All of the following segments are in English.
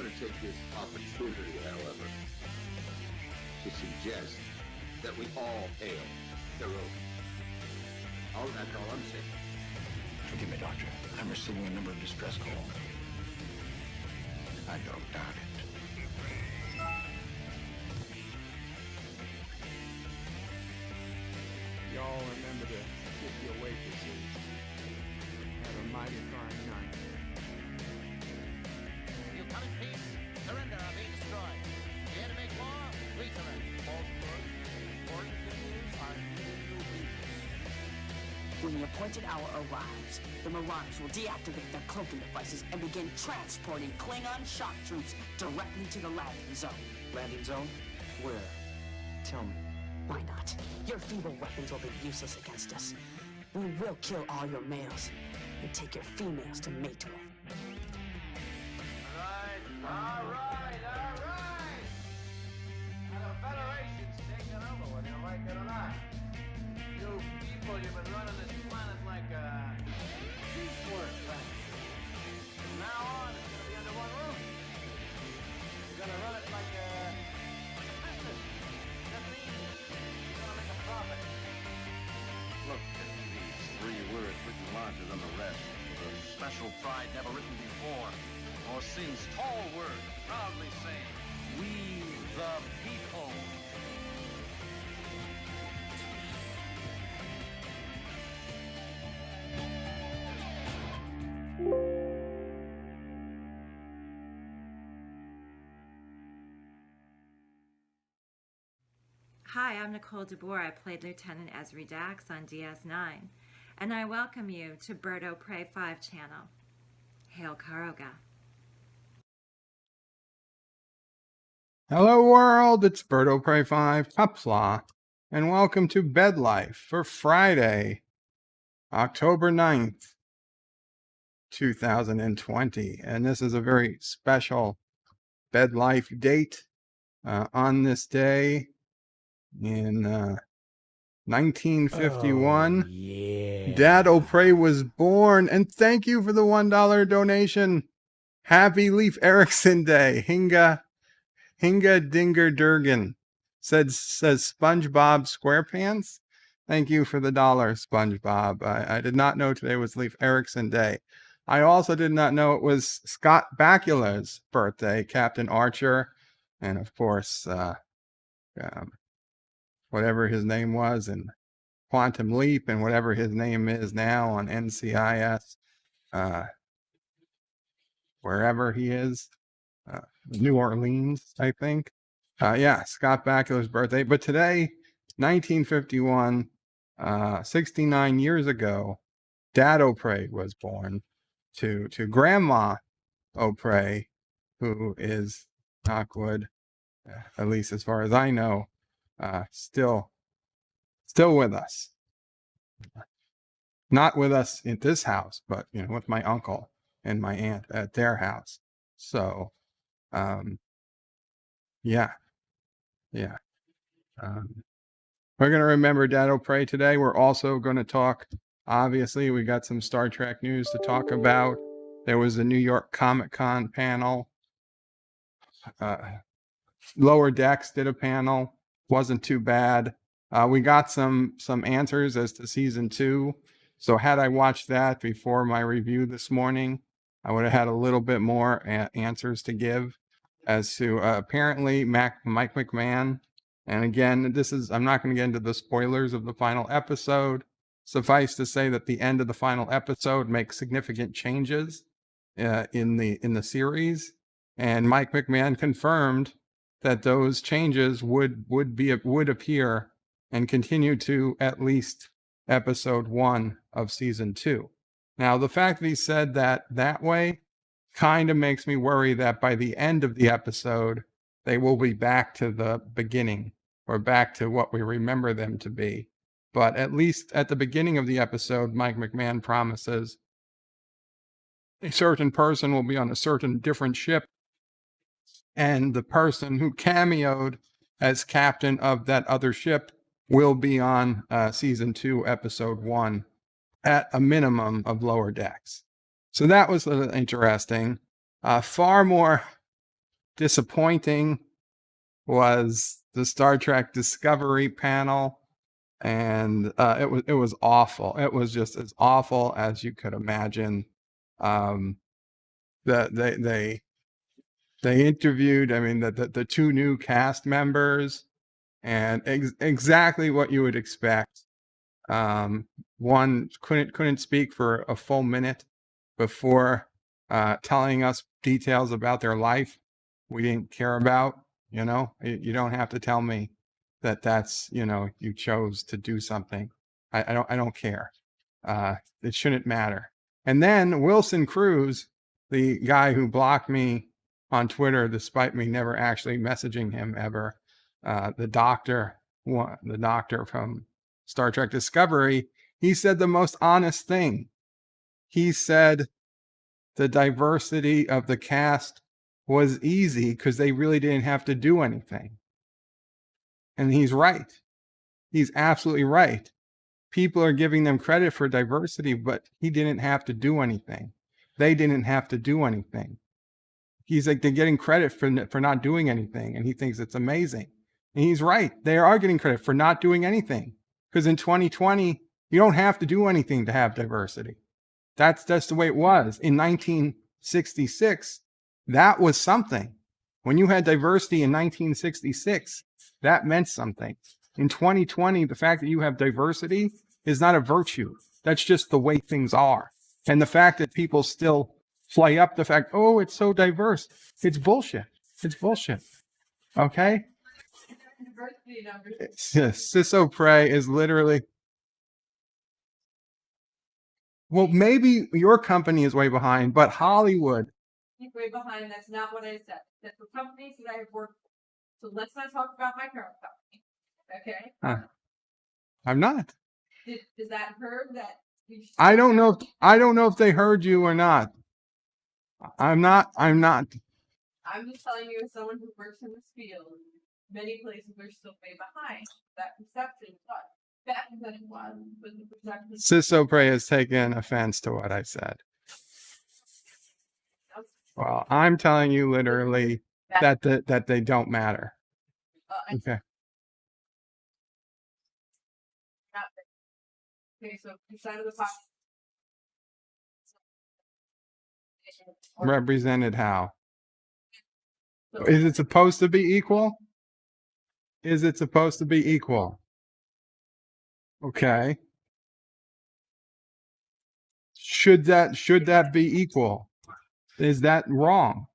want to take this opportunity, however, to suggest that we all hail heroic. That's all I'm saying. Forgive me, Doctor. I'm receiving a number of distress calls. I don't doubt it. Y'all remember to tip your waitresses. Have a mighty fine night. You come in peace, surrender or be destroyed. You here to make war, we surrender. False word. Important news are new people. When the appointed hour arrives, the Marauders will deactivate their cloaking devices and begin transporting Klingon shock troops directly to the landing zone. Landing zone? Where? Tell me. Why not? Your feeble weapons will be useless against us. We will kill all your males and take your females to mate with. All right. Now the Federation's taking over, whether you like it or not. You people, you've been running this planet like a piecework planet. From now on, it's gonna be under one roof. You're gonna run it like a business. That means you're gonna make a profit. Look, these 3 words written larger than the rest, with a special pride never written before, or since, tall words proudly saying, "We the people." Hi, I'm Nicole DeBoer. I played Lieutenant Ezri Dax on DS9, and I welcome you to DadOPrey 5 channel. Hail Karoga. Hello world, it's DadOPrey 5, Qapla, and welcome to Bed Life for Friday, October 9th, 2020. And this is a very special Bed Life date. On this day in 1951, DadOPrey was born, and thank you for the $1 donation. Happy Leif Erikson Day. Hinga Dinger Durgan says SpongeBob SquarePants. Thank you for the $1, SpongeBob. I did not know today was Leif Erikson Day. I also did not know it was Scott Bakula's birthday, Captain Archer, and of course, whatever his name was in Quantum Leap, and whatever his name is now on NCIS, wherever he is. New Orleans, I think. Scott Bakula's birthday. But today, 1951, 69 years ago, DadOPrey was born to Grandma O'Prey, who is, knock wood, at least as far as I know, still with us. Not with us at this house, but with my uncle and my aunt at their house. So, we're going to remember DadOPrey today. We're also going to talk, obviously, we got some Star Trek news to talk about. There was a New York Comic-Con panel. Lower Decks did a panel. Wasn't too bad. We got some answers as to season 2. So had I watched that before my review this morning, I would have had a little bit more answers to give as to apparently Mike McMahon. And again, I'm not going to get into the spoilers of the final episode. Suffice to say that the end of the final episode makes significant changes in the series. And Mike McMahon confirmed that those changes would appear and continue to at least episode 1 of season 2. Now, the fact that he said that way kind of makes me worry that by the end of the episode, they will be back to the beginning, or back to what we remember them to be. But at least at the beginning of the episode, Mike McMahon promises a certain person will be on a certain different ship, and the person who cameoed as captain of that other ship will be on season 2, episode 1, at a minimum of Lower Decks. So that was interesting. Far more disappointing was the Star Trek Discovery panel, and it was awful. It was just as awful as you could imagine. That they interviewed, I mean, the two new cast members, and exactly what you would expect. One couldn't speak for a full minute before telling us details about their life we didn't care about. You know, you don't have to tell me that that's, you know, you chose to do something. I don't care. It shouldn't matter. And then Wilson Cruz, the guy who blocked me on Twitter despite me never actually messaging him ever, the doctor from Star Trek Discovery, he said the most honest thing. He said the diversity of the cast was easy because they really didn't have to do anything. And he's right. He's absolutely right. People are giving them credit for diversity, but he didn't have to do anything. They didn't have to do anything. He's like, they're getting credit for not doing anything, and he thinks it's amazing. And he's right. They are getting credit for not doing anything. Because in 2020, you don't have to do anything to have diversity. That's the way it was. In 1966, that was something. When you had diversity in 1966, that meant something. In 2020, the fact that you have diversity is not a virtue. That's just the way things are. And the fact that people still fly up the fact, oh, it's so diverse. It's bullshit. It's bullshit. Okay? NephewOPrey is literally, well, maybe your company is way behind, but Hollywood. He's way behind. That's not what I said. That's the companies that I have worked for. So let's not talk about my current company. Okay? I'm not. Does that hurt that? I don't know if they heard you or not. I'm not. I'm just telling you, as someone who works in this field, many places are still way behind. That perception was better than it was, but the perception. NephewOPrey has taken offense to what I said. Well, I'm telling you literally that they don't matter. Okay. Okay, so inside of the box. Represented how? Is it supposed to be equal? Is it supposed to be equal? Okay. Should that be equal? Is that wrong?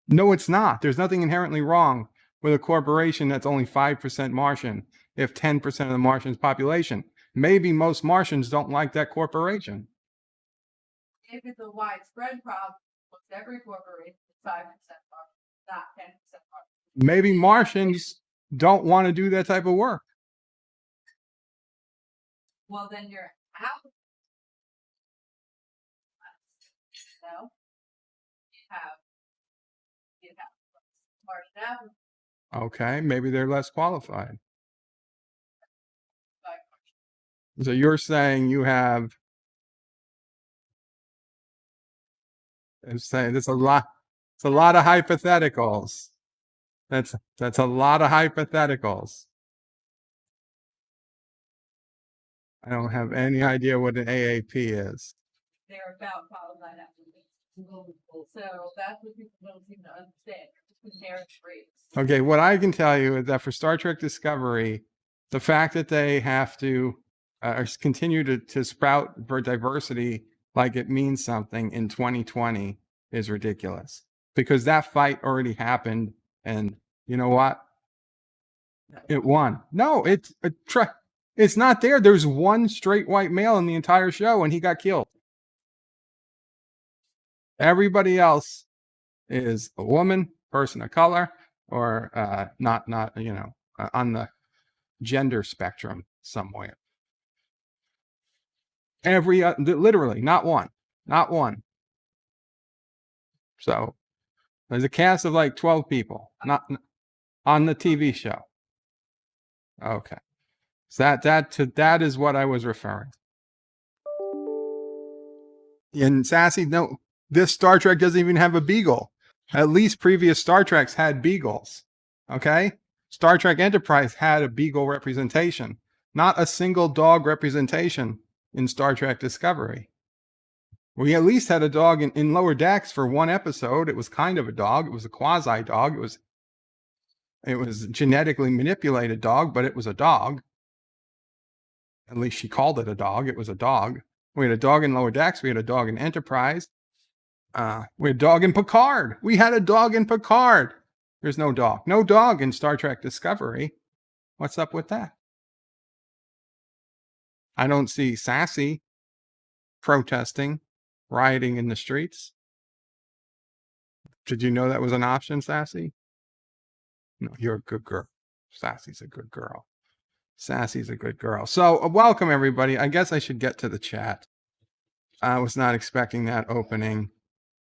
No, it's not. There's nothing inherently wrong with a corporation that's only 5% Martian if 10% of the Martian's population. Maybe most Martians don't like that corporation. If it's a widespread problem, almost every corporation is 5% Martian, not 10% Martian. Maybe Martians don't want to do that type of work. Well, then you're out. No. You have Martian out. Okay, maybe they're less qualified. So you're saying you have. I'm saying there's a lot. It's a lot of hypotheticals. That's a lot of hypotheticals. I don't have any idea what an AAP is. They're about qualified applicants. So that's what people don't seem to understand. Just comparing rates. Okay, what I can tell you is that for Star Trek Discovery, the fact that they have to continue to sprout for diversity like it means something in 2020 is ridiculous. Because that fight already happened, and you know what? It won. No, it's not there. There's one straight white male in the entire show, and he got killed. Everybody else is a woman, person of color, or not on the gender spectrum somewhere. Literally, not one. So there's a cast of like 12 people, not on the TV show. Okay, so that is what I was referring. And Sassy, no, this Star Trek doesn't even have a beagle. At least previous Star Treks had beagles. Okay? Star Trek Enterprise had a beagle representation, not a single dog representation in Star Trek Discovery. We at least had a dog in Lower Decks for one episode. It was kind of a dog. It was a quasi dog. It was genetically manipulated dog, but it was a dog. At least she called it a dog. It was a dog. We had a dog in Lower Decks. We had a dog in Enterprise. We had a dog in Picard. We had a dog in Picard. There's no dog. No dog in Star Trek Discovery. What's up with that? I don't see Sassy protesting, rioting in the streets. Did you know that was an option, Sassy? No, you're a good girl. Sassy's a good girl. Sassy's a good girl. So welcome, everybody. I guess I should get to the chat. I was not expecting that opening.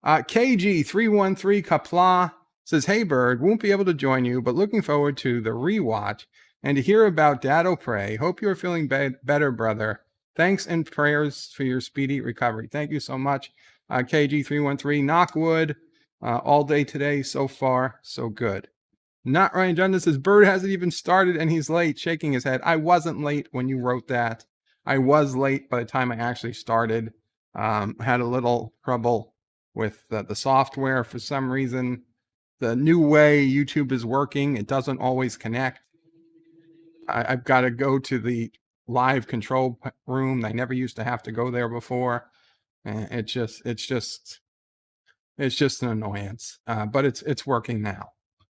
KG313 Qapla says, hey, Bird, won't be able to join you, but looking forward to the rewatch and to hear about DadOPrey. Hope you're feeling better, brother. Thanks and prayers for your speedy recovery. Thank you so much, KG313. Knock wood all day today. So far, so good. Not Ryan Dundas says, Bird hasn't even started and he's late, shaking his head. I wasn't late when you wrote that. I was late by the time I actually started. Had a little trouble with the software for some reason. The new way YouTube is working, it doesn't always connect. I've got to go to the live control room. I never used to have to go there before. It's just an annoyance. But it's working now.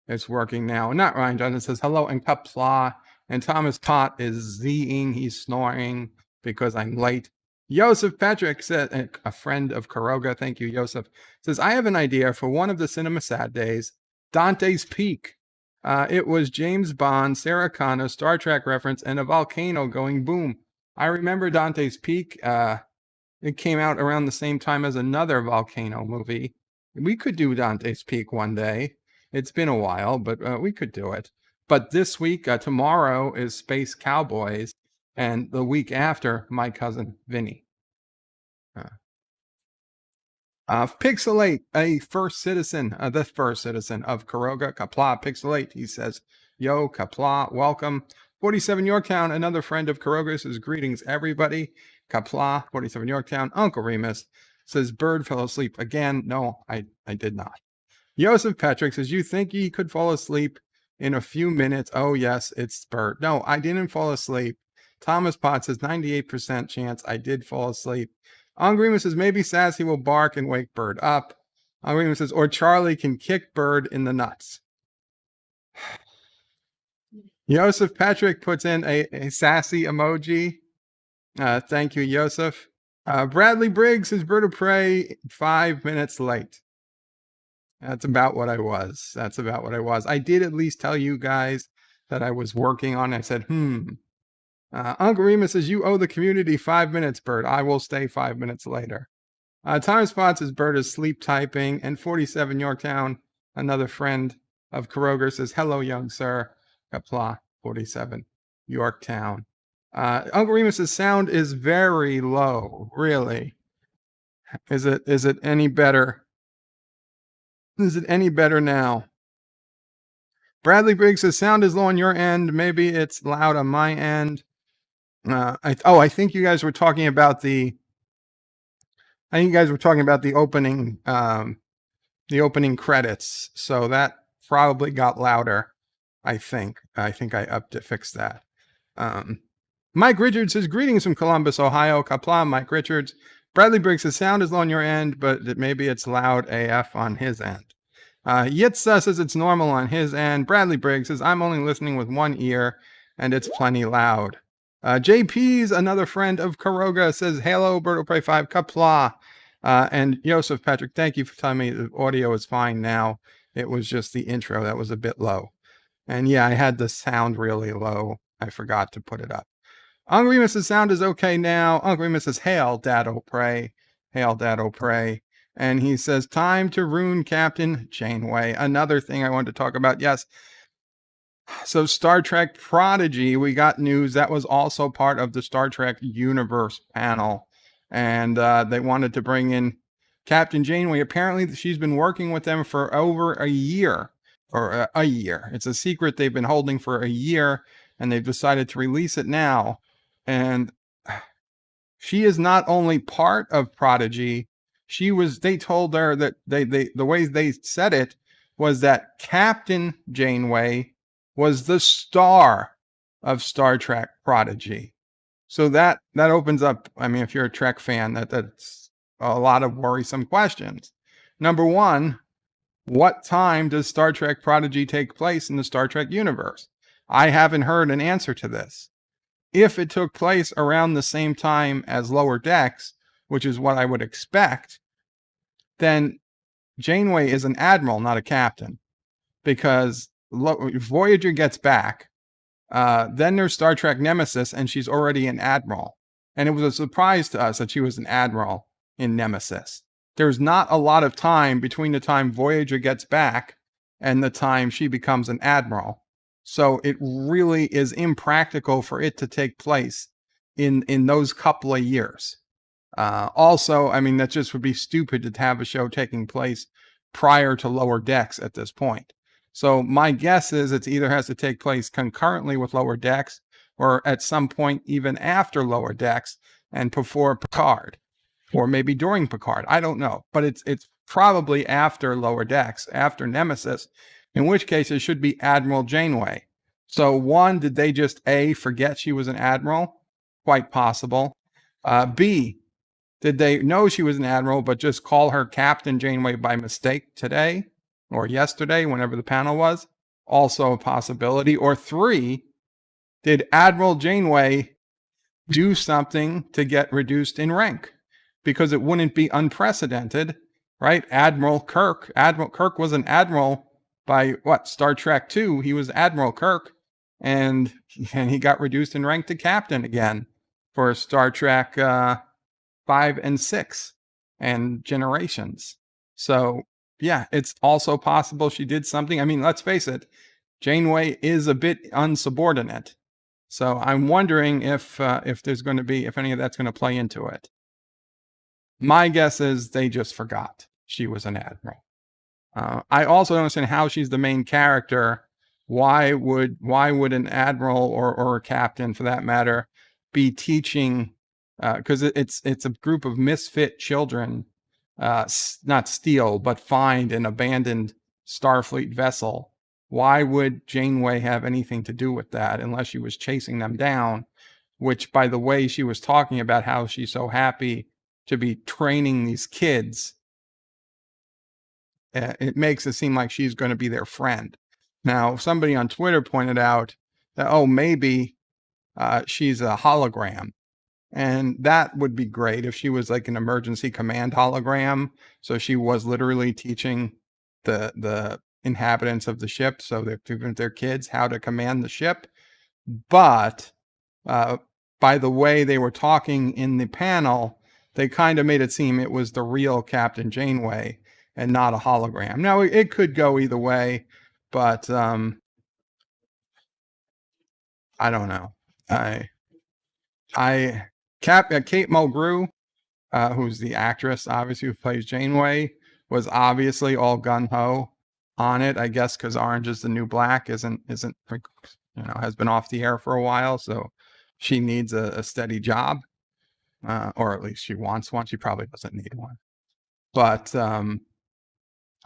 It's working now. And not Ryan Johnson says, hello, and Qapla. And Thomas Pot is Zing. He's snoring because I'm late. Joseph Patrick said, a friend of Kuroga, thank you, Joseph, says, I have an idea for one of the Cinema Sad Days, Dante's Peak. It was James Bond, Sarah Connor, Star Trek reference, and a volcano going boom. I remember Dante's Peak. It came out around the same time as another volcano movie. We could do Dante's Peak one day. It's been a while, but we could do it. But this week, tomorrow is Space Cowboys, and the week after, My Cousin Vinny. Pixelate, the first citizen of Kuroga, Qapla Pixelate. He says, yo, Qapla, welcome. 47 Yorktown, another friend of Kuroga, says, greetings, everybody. Qapla, 47 Yorktown. Uncle Remus says, Bird fell asleep again. No, I did not. Joseph Patrick says, you think he could fall asleep in a few minutes? Oh, yes, it's Bird. No, I didn't fall asleep. Thomas Potts says, 98% chance I did fall asleep. Ungrima says, maybe Sassy will bark and wake Bird up. Ungrima says, or Charlie can kick Bird in the nuts. Joseph Patrick puts in a sassy emoji. Thank you, Joseph. Bradley Briggs says, DadOPrey 5 minutes late. That's about what I was. I did at least tell you guys that I was working on it. I said, Uncle Remus says, you owe the community 5 minutes, Bird. I will stay 5 minutes later. Thomas Potts says, Bird is sleep typing. And 47 Yorktown, another friend of Kuroga, says, hello, young sir. Qapla, 47 Yorktown. Uncle Remus's sound is very low, really. Is it any better? Is it any better now? Bradley Briggs says, sound is low on your end. Maybe it's loud on my end. I think you guys were talking about the opening, the opening credits. So that probably got louder. I think I upped to fix that. Mike Richards says, greetings from Columbus, Ohio. Qapla, Mike Richards. Bradley Briggs says, sound is low on your end, but maybe it's loud AF on his end. Yitza says it's normal on his end. Bradley Briggs says, I'm only listening with one ear, and it's plenty loud. JP's another friend of Kuroga says, hello, DadOPrey 5, Qapla. And Joseph Patrick, thank you for telling me the audio is fine now. It was just the intro that was a bit low. And yeah, I had the sound really low. I forgot to put it up. Uncle Remus's sound is okay now. Uncle Remus says, hail, DadOPrey. Hail, DadOPrey. And he says, time to ruin Captain Janeway. Another thing I wanted to talk about. Yes. So Star Trek Prodigy, we got news that was also part of the Star Trek Universe panel. And they wanted to bring in Captain Janeway, apparently she's been working with them for over a year, or a year. It's a secret they've been holding for a year, and they've decided to release it now. And she is not only part of Prodigy, they told her that the way they said it was that Captain Janeway was the star of Star Trek Prodigy. So that opens up, I mean, if you're a Trek fan, that's a lot of worrisome questions. Number one, what time does Star Trek Prodigy take place in the Star Trek universe? I haven't heard an answer to this. If it took place around the same time as Lower Decks, which is what I would expect, then Janeway is an admiral, not a captain, because Voyager gets back. Then there's Star Trek Nemesis, and she's already an admiral. And it was a surprise to us that she was an admiral in Nemesis. There's not a lot of time between the time Voyager gets back and the time she becomes an admiral. So it really is impractical for it to take place in those couple of years. Also, I mean, that just would be stupid to have a show taking place prior to Lower Decks at this point. So my guess is it either has to take place concurrently with Lower Decks or at some point even after Lower Decks and before Picard, or maybe during Picard. I don't know, but it's probably after Lower Decks, after Nemesis, in which case it should be Admiral Janeway. So one, did they just A, forget she was an admiral? Quite possible. B, did they know she was an admiral but just call her Captain Janeway by mistake today or yesterday, whenever the panel was? Also a possibility. Or three, did Admiral Janeway do something to get reduced in rank? Because it wouldn't be unprecedented, right? Admiral Kirk was an admiral by Star Trek II. He was Admiral Kirk, and he got reduced in rank to captain again for Star Trek 5 and 6 and Generations. So yeah, it's also possible she did something. I mean, let's face it, Janeway is a bit unsubordinate. So I'm wondering if there's going to be, if any of that's going to play into it. My guess is they just forgot she was an admiral. I also don't understand how she's the main character. Why would an admiral or a captain, for that matter, be teaching? Because it's a group of misfit children, not steal, but find an abandoned Starfleet vessel. Why would Janeway have anything to do with that unless she was chasing them down? Which, by the way, she was talking about how she's so happy to be training these kids. It makes it seem like she's going to be their friend. Now, somebody on Twitter pointed out that, maybe she's a hologram. And that would be great if she was like an emergency command hologram. So she was literally teaching the inhabitants of the ship, so their kids, how to command the ship. But by the way they were talking in the panel, they kind of made it seem it was the real Captain Janeway and not a hologram. Now, it could go either way, but I don't know. Kate Mulgrew, who's the actress, obviously, who plays Janeway, was obviously all gung-ho on it, I guess, because Orange is the New Black has been off the air for a while, so she needs a steady job, or at least she wants one. She probably doesn't need one. But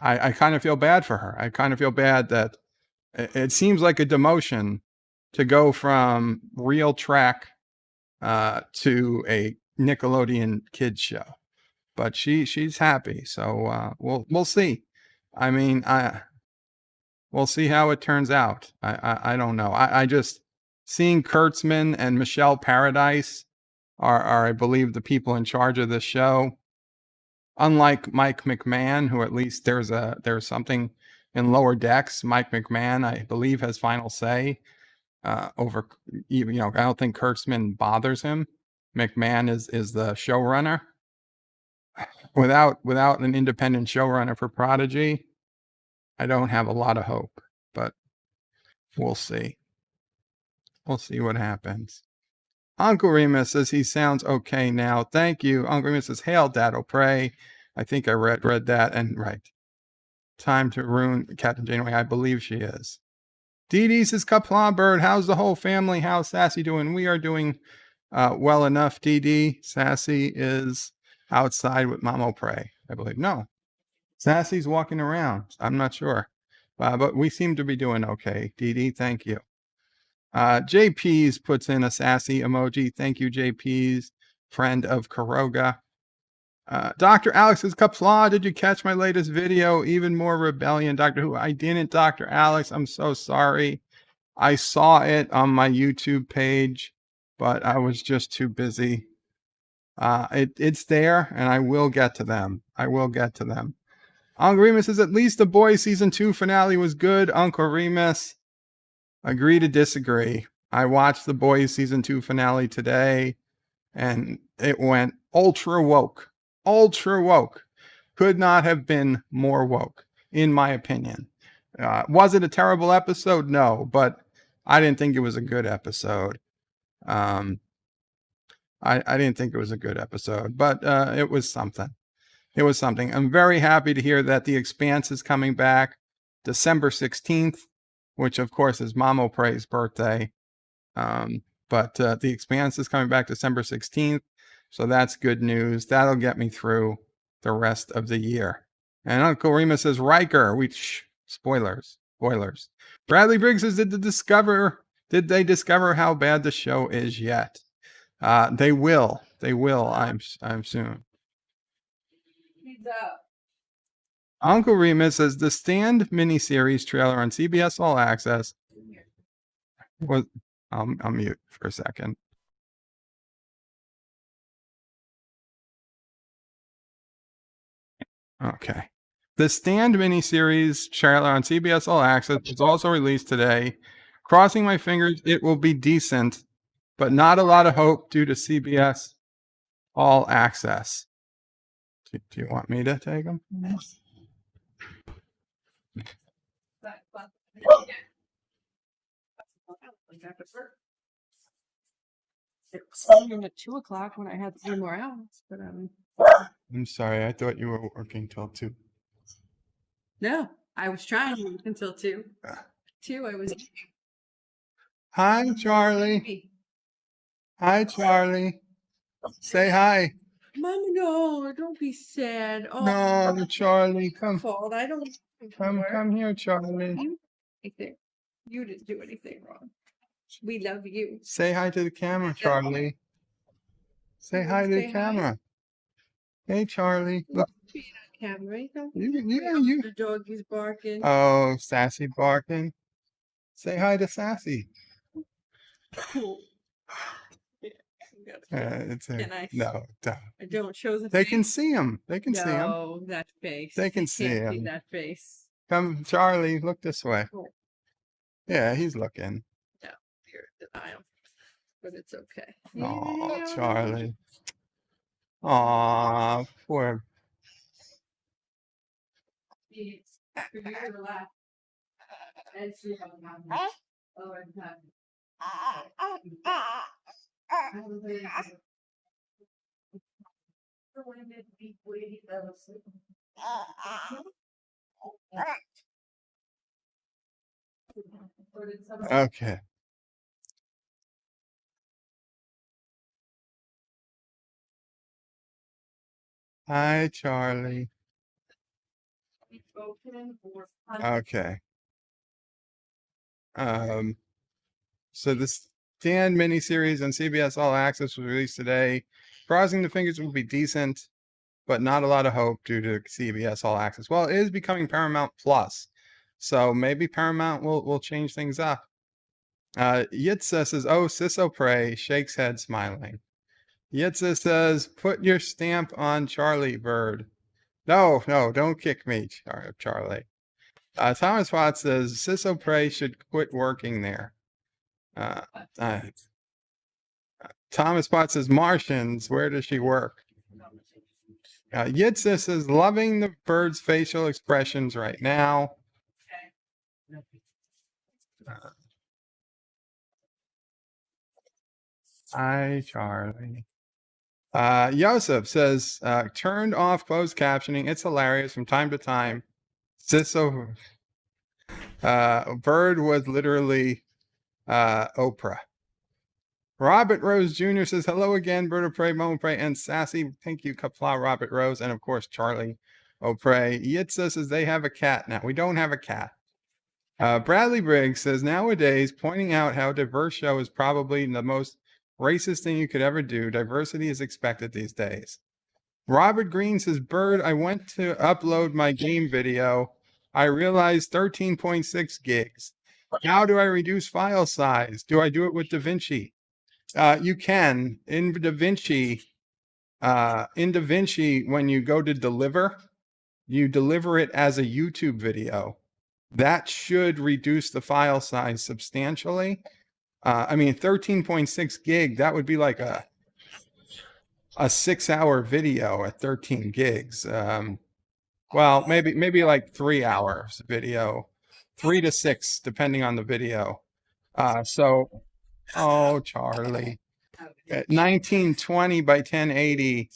I kind of feel bad for her. I kind of feel bad that it seems like a demotion to go from real Trek to a Nickelodeon kids show, but she's happy. So we'll see. I mean, we'll see how it turns out. I don't know. I just seeing Kurtzman and Michelle Paradise are I believe the people in charge of this show. Unlike Mike McMahon, who at least there's something in Lower Decks. Mike McMahon, I believe, has final say. Over, I don't think Kurtzman bothers him. McMahon is the showrunner. Without an independent showrunner for Prodigy, I don't have a lot of hope, but we'll see. We'll see what happens. Uncle Remus says he sounds okay now. Thank you. Uncle Remus says, "Hail, DadOPrey." I think I read that, and right. Time to ruin Captain Janeway. I believe she is. Dee Dee says, Qapla Bird, how's the whole family? How's Sassy doing? We are doing well enough, Dee Dee. Sassy is outside with NephewOPrey, I believe. No, Sassy's walking around. I'm not sure. But we seem to be doing okay. Dee Dee, thank you. JP's puts in a sassy emoji. Thank you, JP's, friend of Karoga. Dr. Alex's Qapla, did you catch my latest video? Even more rebellion, Doctor Who. I didn't, Dr. Alex. I'm so sorry. I saw it on my YouTube page, but I was just too busy. It's there, and I will get to them. I will get to them. Uncle Remus says, at least the Boys season 2 finale was good. Uncle Remus, agree to disagree. I watched the Boys season 2 finale today, and it went ultra woke. Ultra woke. Could not have been more woke, in my opinion. Was it a terrible episode? No, but I didn't think it was a good episode. I didn't think it was a good episode, but it was something. It was something. I'm very happy to hear that The Expanse is coming back December 16th, which of course is NephewOPrey's birthday. But The Expanse is coming back December 16th. So that's good news. That'll get me through the rest of the year. And Uncle Remus says, Riker, spoilers. Bradley Briggs says, did they discover how bad the show is yet? They will. I'm soon. Uncle Remus says, the Stand miniseries trailer on CBS All Access was, I'll mute for a second. Okay. The Stand miniseries trailer on CBS All Access was also released today. Crossing my fingers, it will be decent, but not a lot of hope due to CBS All Access. Do you want me to take them? Starting at 2 o'clock when I had 3 more hours, but I'm sorry, I thought you were working till 2. no, I was trying to work until 2. 2, I was. Hi, Charlie. Hi, Charlie. Say hi. Mama, no, don't be sad. Oh, No, Charlie, come. fault. I don't. Come here, Charlie. You didn't do anything wrong. We love you. Say hi to the camera, Charlie. Say hi to the camera. Hey, Charlie. Look. Camera, You. The doggy's barking. Oh, Sassy barking. Say hi to Sassy. No, don't. I don't show the They face. can see him. They can see him. No, that face. They can see can't him. that face. Come, Charlie, look this way. Oh. Yeah, he's looking. No, you're in denial. But it's okay. Oh, Charlie. Aw, poor. For you to relax. And sleep on the mountain. Oh, I'm happy. Okay. Hi, Charlie. Okay. So the Stand miniseries on CBS All Access was released today. Crossing the fingers will be decent, but not a lot of hope due to CBS All Access. Well, it is becoming Paramount Plus, so maybe Paramount will change things up. Yitza says, "Oh, NephewOPrey," shakes head, smiling. Yitza says, "Put your stamp on Charlie Bird." No, don't kick me, Charlie. Thomas Watts says, NephewOPrey should quit working there. Thomas Potts says, Martians, where does she work? Yitza says, loving the bird's facial expressions right now. Hi, Charlie. Yosef says, turned off closed captioning. It's hilarious from time to time. Sisso, Bird was literally Oprah. Robert Rose Jr. says, hello again, DadOPrey, MomoPrey, and Sassy. Thank you, Qapla, Robert Rose, and of course, Charlie O'Prey. Yitza says they have a cat now. We don't have a cat. Bradley Briggs says, nowadays, pointing out how diverse show is probably the most racist thing you could ever do. Diversity is expected these days. Robert Green says, Bird, I went to upload my game video. I realized 13.6 gigs. How do I reduce file size? Do I do it with DaVinci? You can. In DaVinci, when you go to deliver, you deliver it as a YouTube video. That should reduce the file size substantially. 13.6 gig, that would be like a 6-hour video at 13 gigs. Well, maybe like 3 hours video, 3 to 6, depending on the video. Oh, Charlie, at 1920 by 1080,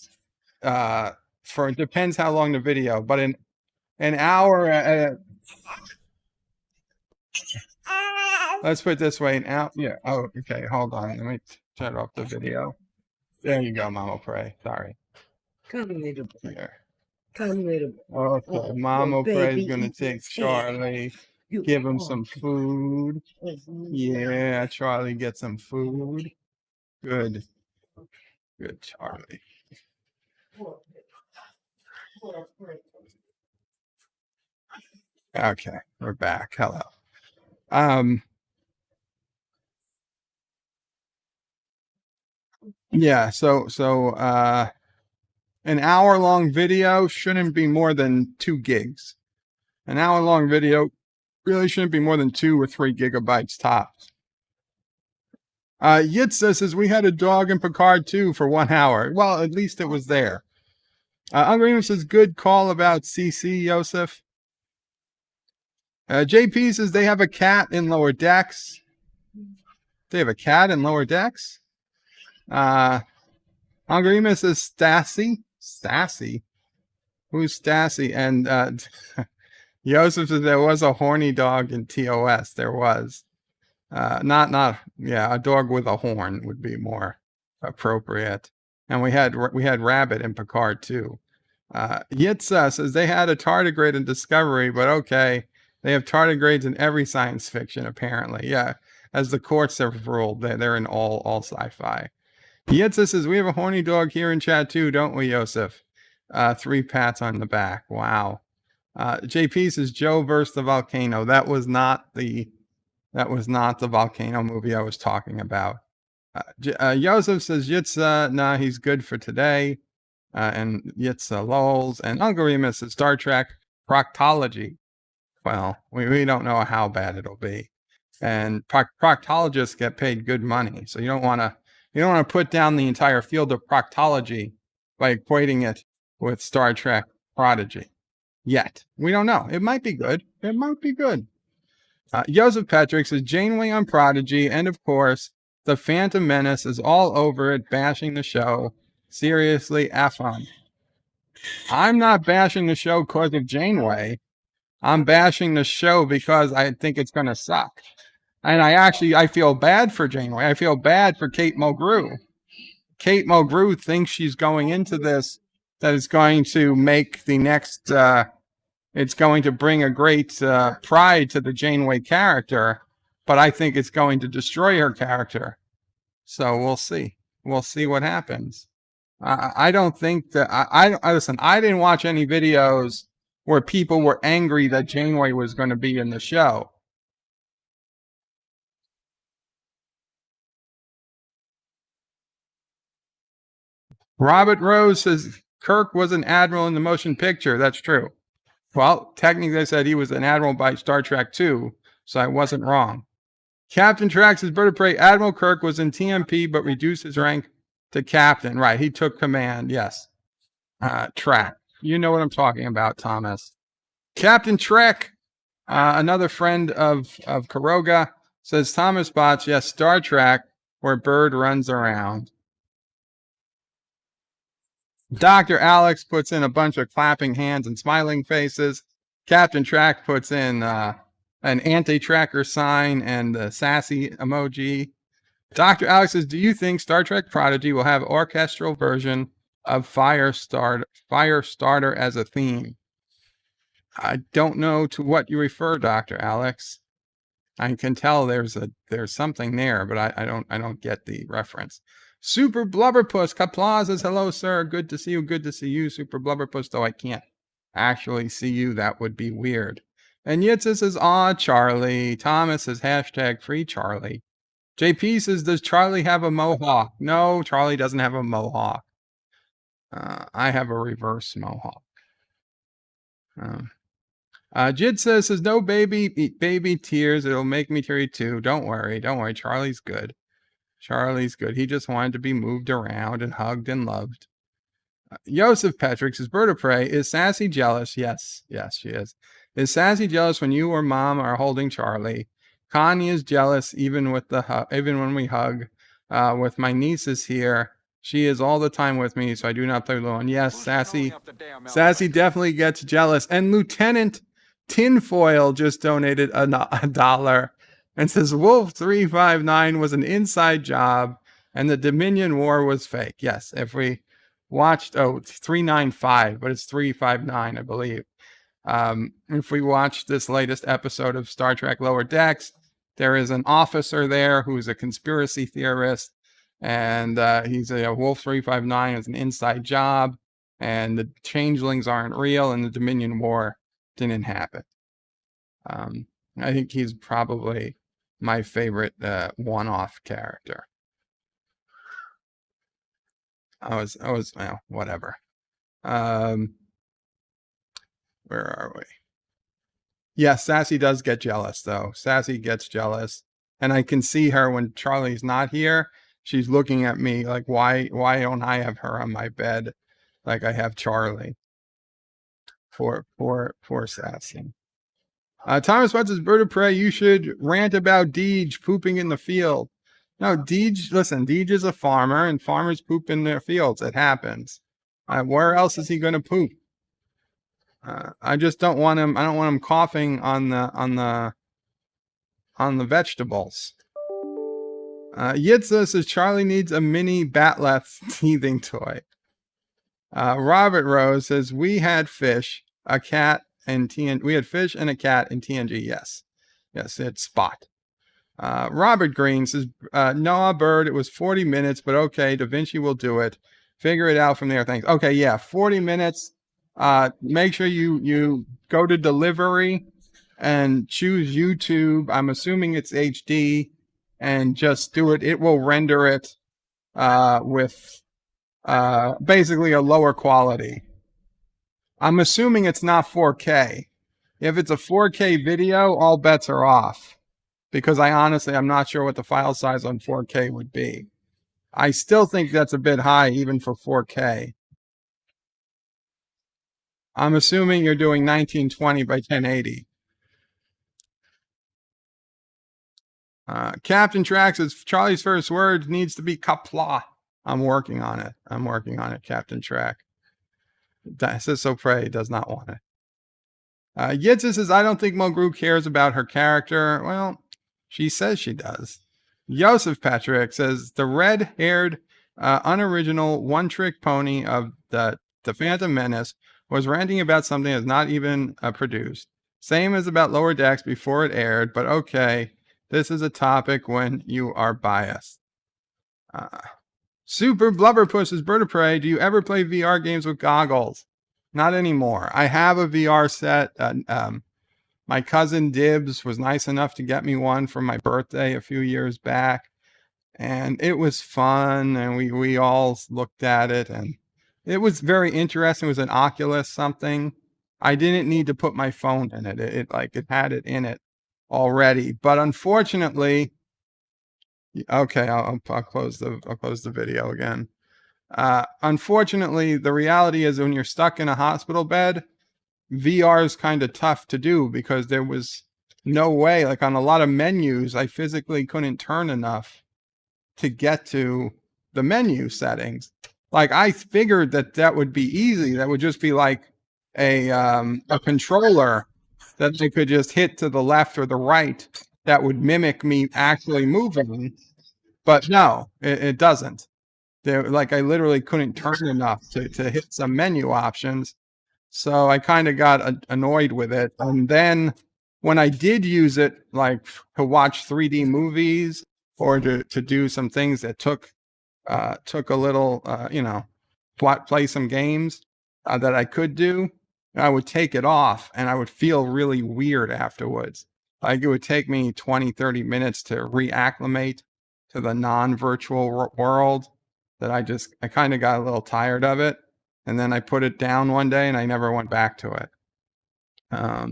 for, it depends how long the video, but an hour, let's put it this way, yeah. Oh, okay, hold on. Let me turn off the video. There you go, MomoPrey. Sorry. Come, little boy. Here. Come, little boy. Okay, Oh, MomoPrey is going to eat take this Charlie, You give him are- some food. Yeah, Charlie, get some food. Good. Good, Charlie. Okay, we're back. Hello. Yeah, so an hour-long video shouldn't be more than 2 gigs. An hour-long video really shouldn't be more than 2 or 3 gigabytes tops. Yitza says, we had a dog in Picard too for 1 hour. Well, at least it was there. Ungreen says, good call about CC, Yosef. JP says, they have a cat in Lower Decks. They have a cat in Lower Decks? Angrima says, Stassi? Stassi? Who's Stassi? And Yosef says, there was a horny dog in TOS. There was. Yeah, a dog with a horn would be more appropriate. And we had Rabbit in Picard too. Yitza says they had a tardigrade in Discovery, but okay, they have tardigrades in every science fiction apparently. Yeah, as the courts have ruled, they're in all sci-fi. Yitza says we have a horny dog here in chat too, don't we, Yosef? 3 pats on the back. Wow. JP says Joe versus the volcano. That was not the volcano movie I was talking about. Yosef says Yitza, nah, he's good for today. And Yitza lols. And Uncle Remus says Star Trek Proctology. Well, we don't know how bad it'll be. And proctologists get paid good money, so you don't want to put down the entire field of proctology by equating it with Star Trek Prodigy. Yet we don't know. It might be good. It might be good. Joseph Patrick says Janeway on Prodigy, and of course, the Phantom Menace is all over it, bashing the show. Seriously, F on. I'm not bashing the show because of Janeway. I'm bashing the show because I think it's going to suck. And I feel bad for Janeway. I feel bad for Kate Mulgrew. Kate Mulgrew thinks she's going into this, that it's going to make the next, it's going to bring a great pride to the Janeway character, but I think it's going to destroy her character. So we'll see. We'll see what happens. I don't think that, listen, I didn't watch any videos where people were angry that Janeway was going to be in the show. Robert Rose says Kirk was an admiral in the motion picture. That's true. Well, technically I said he was an admiral by Star Trek 2, so I wasn't wrong. Captain Trax says DadOPrey, Admiral Kirk was in TMP but reduced his rank to captain. Right, he took command, yes. Track. You know what I'm talking about, Thomas. Captain Trek, another friend of Karoga, says Thomas Bots, yes, Star Trek, where Bird runs around. Dr. Alex puts in a bunch of clapping hands and smiling faces. Captain Track puts in an anti-tracker sign and the sassy emoji. Dr. Alex says, do you think Star Trek Prodigy will have orchestral version of Firestarter as a theme? I don't know to what you refer, Dr. Alex. I can tell there's something there, but I don't get the reference. Super Blubberpuss Qapla says, hello, sir. Good to see you. Good to see you, Super Blubberpuss, though I can't actually see you. That would be weird. And Yitza says, aw, Charlie. Thomas says, hashtag free Charlie. JP says, does Charlie have a mohawk? No, Charlie doesn't have a mohawk. I have a reverse mohawk. Jid says, no baby tears. It'll make me teary too. Don't worry. Charlie's good. He just wanted to be moved around and hugged and loved. Joseph Petrick says, Bird of Prey, is Sassy jealous? Yes, she is. Is Sassy jealous when you or Mom are holding Charlie? Connie is jealous even when we hug. With my nieces here, she is all the time with me, so I do not play alone. Yes, Sassy definitely gets jealous. And Lieutenant Tinfoil just donated $1 and says Wolf 359 was an inside job and the Dominion War was fake. Yes, if we watched 395, but it's 359, I believe. If we watched this latest episode of Star Trek Lower Decks, there is an officer there who's a conspiracy theorist, and he's a Wolf 359 is an inside job, and the changelings aren't real, and the Dominion War didn't happen. I think he's probably my favorite one-off character. Well, whatever. Where are we? Yeah, Sassy does get jealous, though. Sassy gets jealous. And I can see her when Charlie's not here. She's looking at me like, why don't I have her on my bed like I have Charlie? Poor Sassy. Thomas Watts says, Bird of Prey, you should rant about Deej pooping in the field. No, Deej is a farmer, and farmers poop in their fields. It happens. Where else is he going to poop? I just don't want him. I don't want him coughing on the vegetables. Yitza says Charlie needs a mini Batleth teething toy. Robert Rose says we had fish, a cat, and we had fish and a cat in TNG. Yes, it's Spot. Robert Green says Noah Bird. It was 40 minutes, but okay. Da Vinci will do it. Figure it out from there. Thanks. Okay, yeah, 40 minutes. Make sure you go to delivery and choose YouTube. I'm assuming it's HD, and just do it. It will render it with basically a lower quality. I'm assuming it's not 4K. If it's a 4K video, all bets are off, because I'm not sure what the file size on 4K would be. I still think that's a bit high even for 4K. I'm assuming you're doing 1920 by 1080. Captain Trax says Charlie's first word needs to be Qapla. I'm working on it, Captain Track. DadOPrey does not want it. Yitza says, I don't think Mulgrew cares about her character. Well, she says she does. Joseph Patrick says the red-haired, unoriginal, one-trick pony of the Phantom Menace was ranting about something that's not even produced. Same as about Lower Decks before it aired, but okay, this is a topic when you are biased. Super Blubberpuss is Bird of Prey. Do you ever play VR games with goggles? Not anymore. I have a VR set. My cousin Dibs was nice enough to get me one for my birthday a few years back, and it was fun, and we all looked at it, and it was very interesting. It was an Oculus something. I didn't need to put my phone in it. It had it in it already. But unfortunately, okay, I'll close the video again. Unfortunately, the reality is when you're stuck in a hospital bed, VR is kind of tough to do, because there was no way, like on a lot of menus, I physically couldn't turn enough to get to the menu settings. Like I figured that would be easy. That would just be like a controller that they could just hit to the left or the right that would mimic me actually moving. But no, it doesn't. Like I literally couldn't turn enough to hit some menu options. So I kind of got annoyed with it. And then when I did use it, like to watch 3D movies or to do some things that took a little, play some games that I could do, I would take it off and I would feel really weird afterwards. Like it would take me 20, 30 minutes to reacclimate to the non-virtual world that I kind of got a little tired of it. And then I put it down one day and I never went back to it. I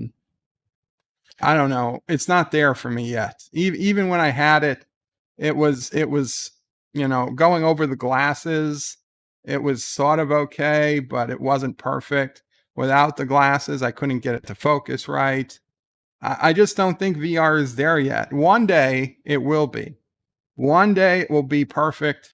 don't know. It's not there for me yet. Even when I had it, it was, going over the glasses. It was sort of okay, but it wasn't perfect. Without the glasses, I couldn't get it to focus right. I just don't think VR is there yet. One day it will be. One day it will be perfect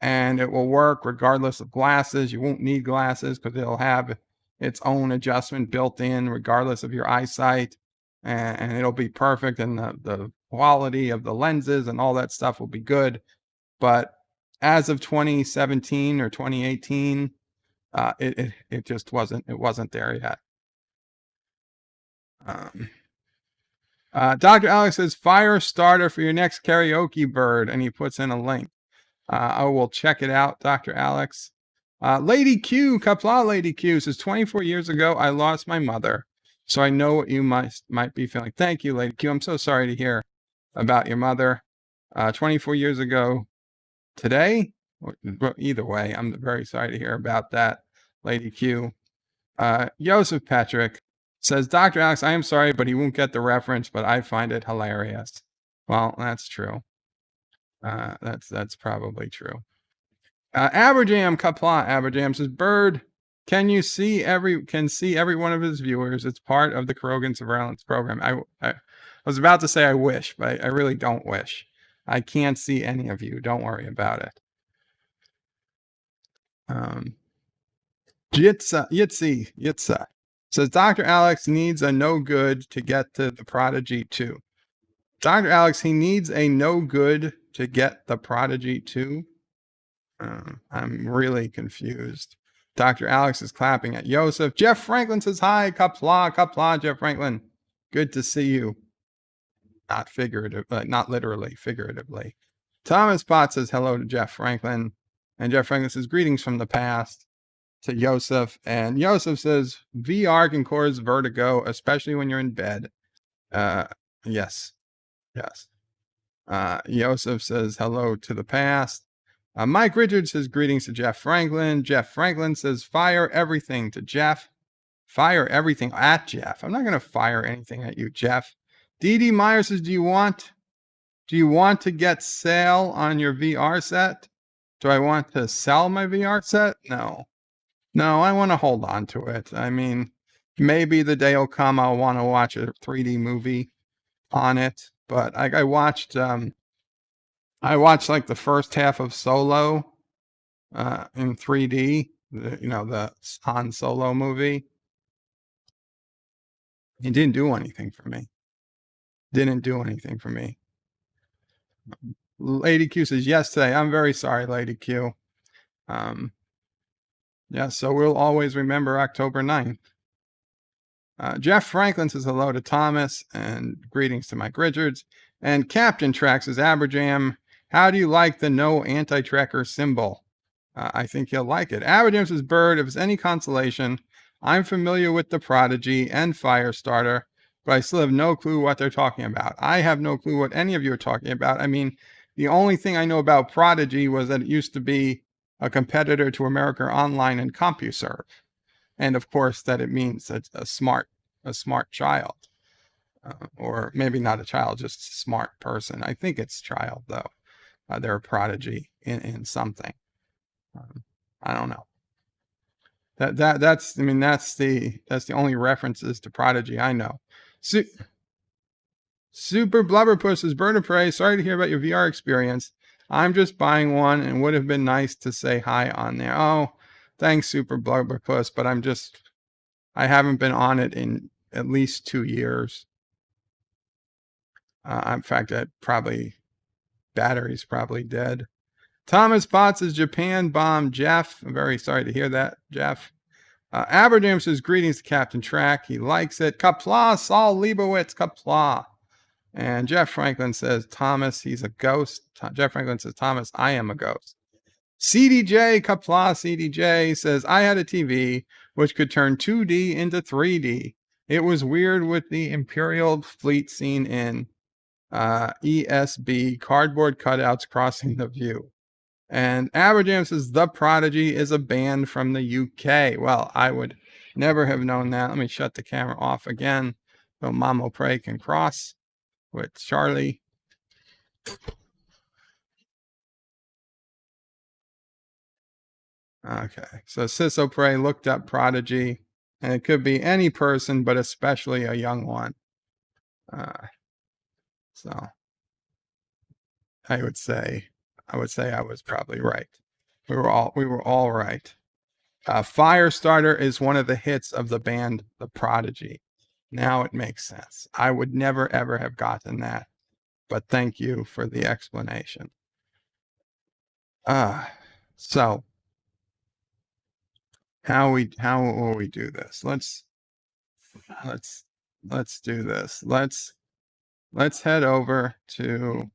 and it will work regardless of glasses. You won't need glasses because it'll have its own adjustment built in regardless of your eyesight. And it'll be perfect. And the quality of the lenses and all that stuff will be good. But as of 2017 or 2018, it just wasn't there yet. Dr. Alex says, fire starter for your next karaoke bird, and he puts in a link. I will check it out, Dr. Alex. Lady Q, Qapla Lady Q says, 24 years ago, I lost my mother, so I know what you might be feeling. Thank you, Lady Q. I'm so sorry to hear about your mother. 24 years ago today, either way, I'm very sorry to hear about that, Lady Q. Joseph Patrick says, Dr. Alex, I am sorry, but he won't get the reference, but I find it hilarious. Well, that's true. That's probably true. Aberjam, Qapla Aberjam says, Bird, can see every one of his viewers. It's part of the Krogan surveillance program. I was about to say I wish, but I really don't wish. I can't see any of you. Don't worry about it. Yitsa says, Dr. Alex needs a no good to get to the Prodigy 2. Dr. Alex, he needs a no good to get the Prodigy 2. I'm really confused. Dr. Alex is clapping at Joseph. Jeff Franklin says, hi, Qapla, Jeff Franklin. Good to see you. Not literally, figuratively. Thomas Potts says hello to Jeff Franklin. And Jeff Franklin says, greetings from the past to Joseph. And Joseph says, VR can cause vertigo, especially when you're in bed. Yes. Joseph says hello to the past. Mike Richards says greetings to Jeff Franklin. Jeff Franklin says fire everything to Jeff. Fire everything at Jeff. I'm not going to fire anything at you, Jeff. Dee Meyer says, do you want to get sale on your VR set? Do I want to sell my VR set? No, I want to hold on to it. I mean, maybe the day will come I'll want to watch a 3D movie on it. But I watched like the first half of Solo in 3D, the Han Solo movie. It didn't do anything for me. Lady Q says, yes, today. I'm very sorry, Lady Q. So we'll always remember October 9th. Jeff Franklin says hello to Thomas and greetings to Mike Richards. And Captain Track says, Aberjam, how do you like the no anti-tracker symbol? I think you'll like it. Aberjam says, Bird, if it's any consolation, I'm familiar with the Prodigy and Firestarter, but I still have no clue what they're talking about. I have no clue what any of you are talking about. I mean, the only thing I know about Prodigy was that it used to be a competitor to America Online and CompuServe. And of course that it means a smart child, or maybe not a child, just a smart person. I think it's child though. They're a prodigy in something. I don't know. That's the only references to Prodigy I know. Super Blubberpuss says, DadOPrey, sorry to hear about your VR experience. I'm just buying one and would have been nice to say hi on there. Oh, thanks, Super Blubberpuss, but I haven't been on it in at least 2 years. In fact, battery's probably dead. Thomas Potts is Japan bomb Jeff. I'm very sorry to hear that, Jeff. Aberdam says, greetings to Captain Track. He likes it. Qapla, Saul Leibowitz, Qapla. And Jeff Franklin says, Thomas, he's a ghost. Jeff Franklin says, Thomas, I am a ghost. CDJ, Qapla, CDJ says, I had a TV which could turn 2D into 3D. It was weird with the Imperial fleet scene in ESB, cardboard cutouts crossing the view. And Aberdam says, The Prodigy is a band from the UK. Well, I would never have known that. Let me shut the camera off again so NephewOPrey can cross with Charlie. Okay, so NephewOPrey looked up Prodigy, and it could be any person, but especially a young one. So I would say I was probably right. We were all right. Firestarter is one of the hits of the band The Prodigy. Now it makes sense. I would never ever have gotten that, but thank you for the explanation. So how will we do this? Let's do this. Let's head over to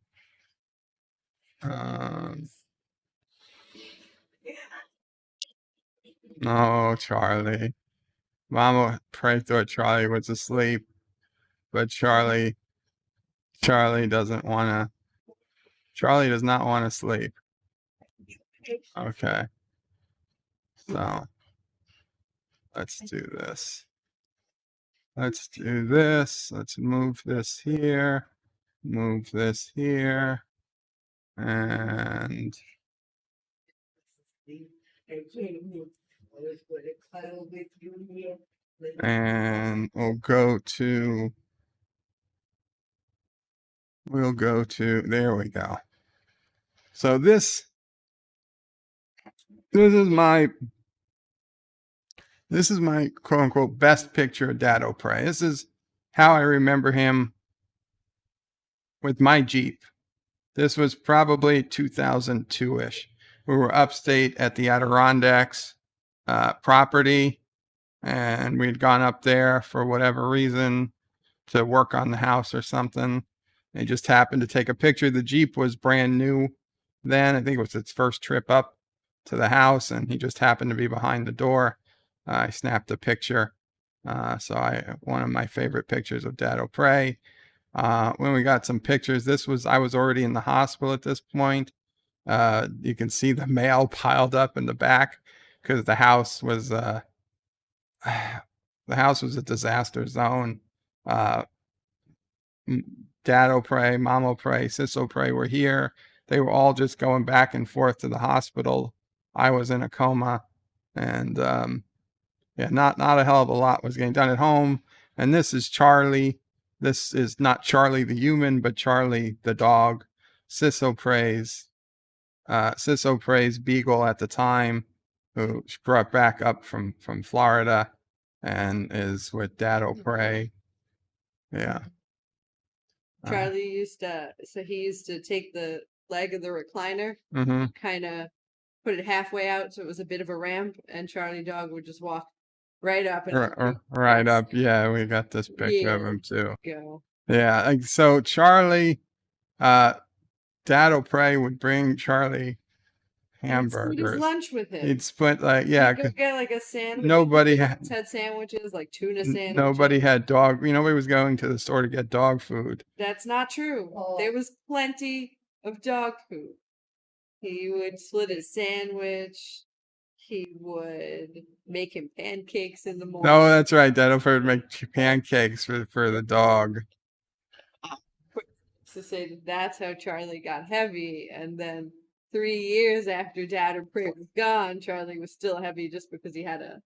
no, Charlie. NephewOPrey thought Charlie was asleep, but Charlie does not want to sleep. Okay. So let's do this. Let's move this here. Move this here. And we'll go to, there we go. So this is my quote unquote best picture of DadOPrey. This is how I remember him with my Jeep. This was probably 2002-ish. We were upstate at the Adirondacks property, and we'd gone up there for whatever reason to work on the house or something. They just happened to take a picture. The Jeep was brand new then. I think it was its first trip up to the house, and he just happened to be behind the door. I snapped a picture. One of my favorite pictures of DadOPrey. When we got some pictures, I was already in the hospital at this point. You can see the mail piled up in the back because the house was a disaster zone. DadOPrey, NephewOPrey, NephewOPrey were here. They were all just going back and forth to the hospital. I was in a coma, and not a hell of a lot was getting done at home. And this is Charlie. This is not Charlie the human, but Charlie the dog. NephewOPrey's beagle at the time, who brought back up from Florida, and is with DadOPrey. Yeah. Charlie used to take the leg of the recliner, kind of put it halfway out so it was a bit of a ramp, and Charlie dog would just walk right up and right up. Yeah, we got this picture of him too. Go. Yeah, so Charlie, DadOPrey would bring Charlie hamburgers. He'd split his lunch with him. He'd split He'd go get like a sandwich. Nobody had sandwiches, like tuna sandwiches. Nobody had dog. Nobody was going to the store to get dog food. That's not true. There was plenty of dog food. He would split his sandwich. He would make him pancakes in the morning. No, that's right. DadOPrey would make pancakes for the dog. To say that's how Charlie got heavy, and then 3 years after DadOPrey was gone, Charlie was still heavy just because he had a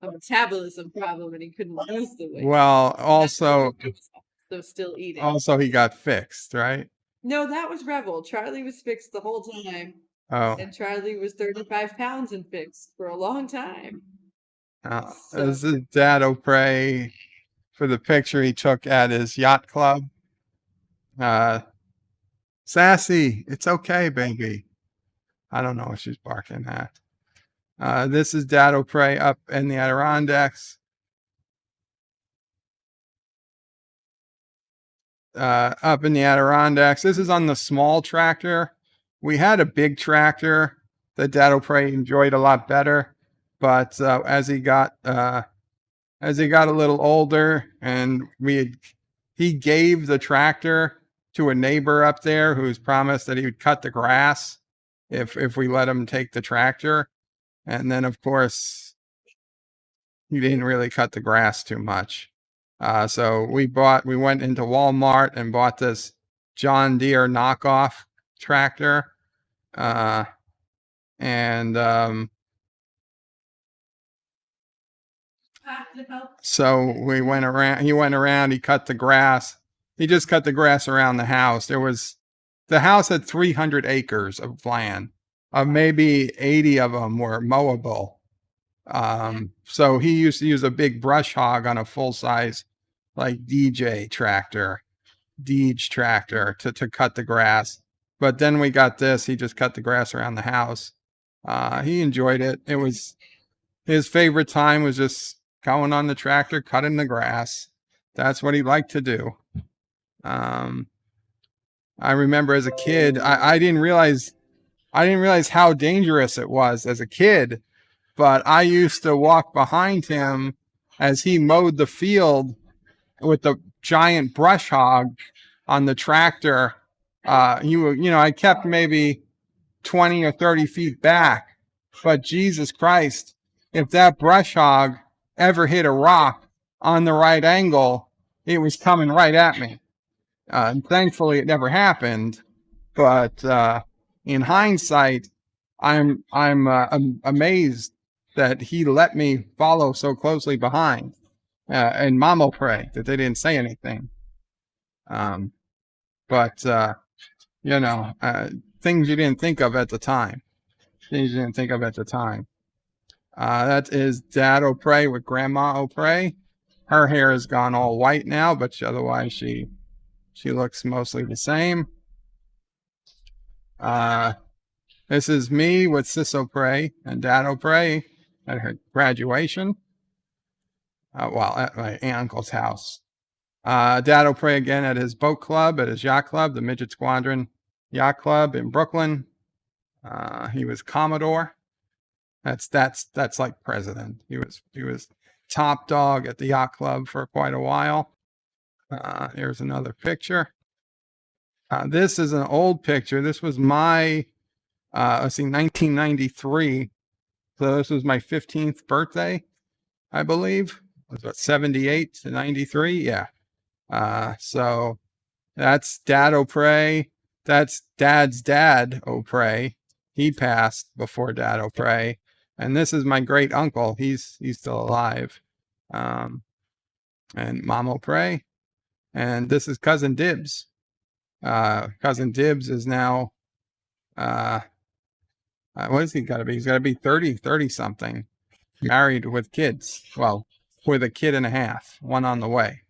metabolism problem and he couldn't lose the weight. Well, also so still eating. Also, he got fixed, right? No, that was Rebel. Charlie was fixed the whole time. Oh, And Charlie was 35 pounds and fixed for a long time. So, this is DadOPrey for the picture he took at his yacht club. Sassy, it's okay, baby. I don't know what she's barking at. This is DadOPrey up in the Adirondacks. Up in the Adirondacks. This is on the small tractor. We had a big tractor that DadOPrey enjoyed a lot better, but as he got a little older, and he gave the tractor to a neighbor up there who's promised that he would cut the grass if we let him take the tractor. And then, of course, he didn't really cut the grass too much. So we went into Walmart and bought this John Deere knockoff tractor. So he went around, he cut the grass. He just cut the grass around the house. The house had 300 acres of land. Maybe 80 of them were mowable. So he used to use a big brush hog on a full-size, like Deej tractor to cut the grass. But then we got this. He just cut the grass around the house. He enjoyed it. His favorite time was just going on the tractor, cutting the grass. That's what he liked to do. I remember as a kid, I didn't realize how dangerous it was as a kid, but I used to walk behind him as he mowed the field with the giant brush hog on the tractor. I kept maybe 20 or 30 feet back, but Jesus Christ, if that brush hog ever hit a rock on the right angle, it was coming right at me. And thankfully it never happened, but in hindsight, I'm amazed that he let me follow so closely behind, and NephewOPrey, that they didn't say anything. But things you didn't think of at the time. That is DadOPrey with GrandmaOPrey. Her hair has gone all white now, but otherwise she looks mostly the same. This is me with SisOPrey and DadOPrey at her graduation. At my aunt and uncle's house. DadOPrey again at his boat club, at his yacht club, the Midget Squadron Yacht Club in Brooklyn. He was Commodore. That's like president. He was top dog at the yacht club for quite a while. Here's another picture. This is an old picture. This was my 1993. So this was my 15th birthday, I believe. It was about 78 to 93. Yeah. So that's DadOPrey. That's Dad's dad, OPrey. He passed before DadOPrey. And this is my great uncle. He's still alive. And MomOPrey. And this is Cousin Dibs. Cousin Dibs is now, what has he got to be? He's got to be 30 something. Married with kids. Well, with a kid and a half. One on the way.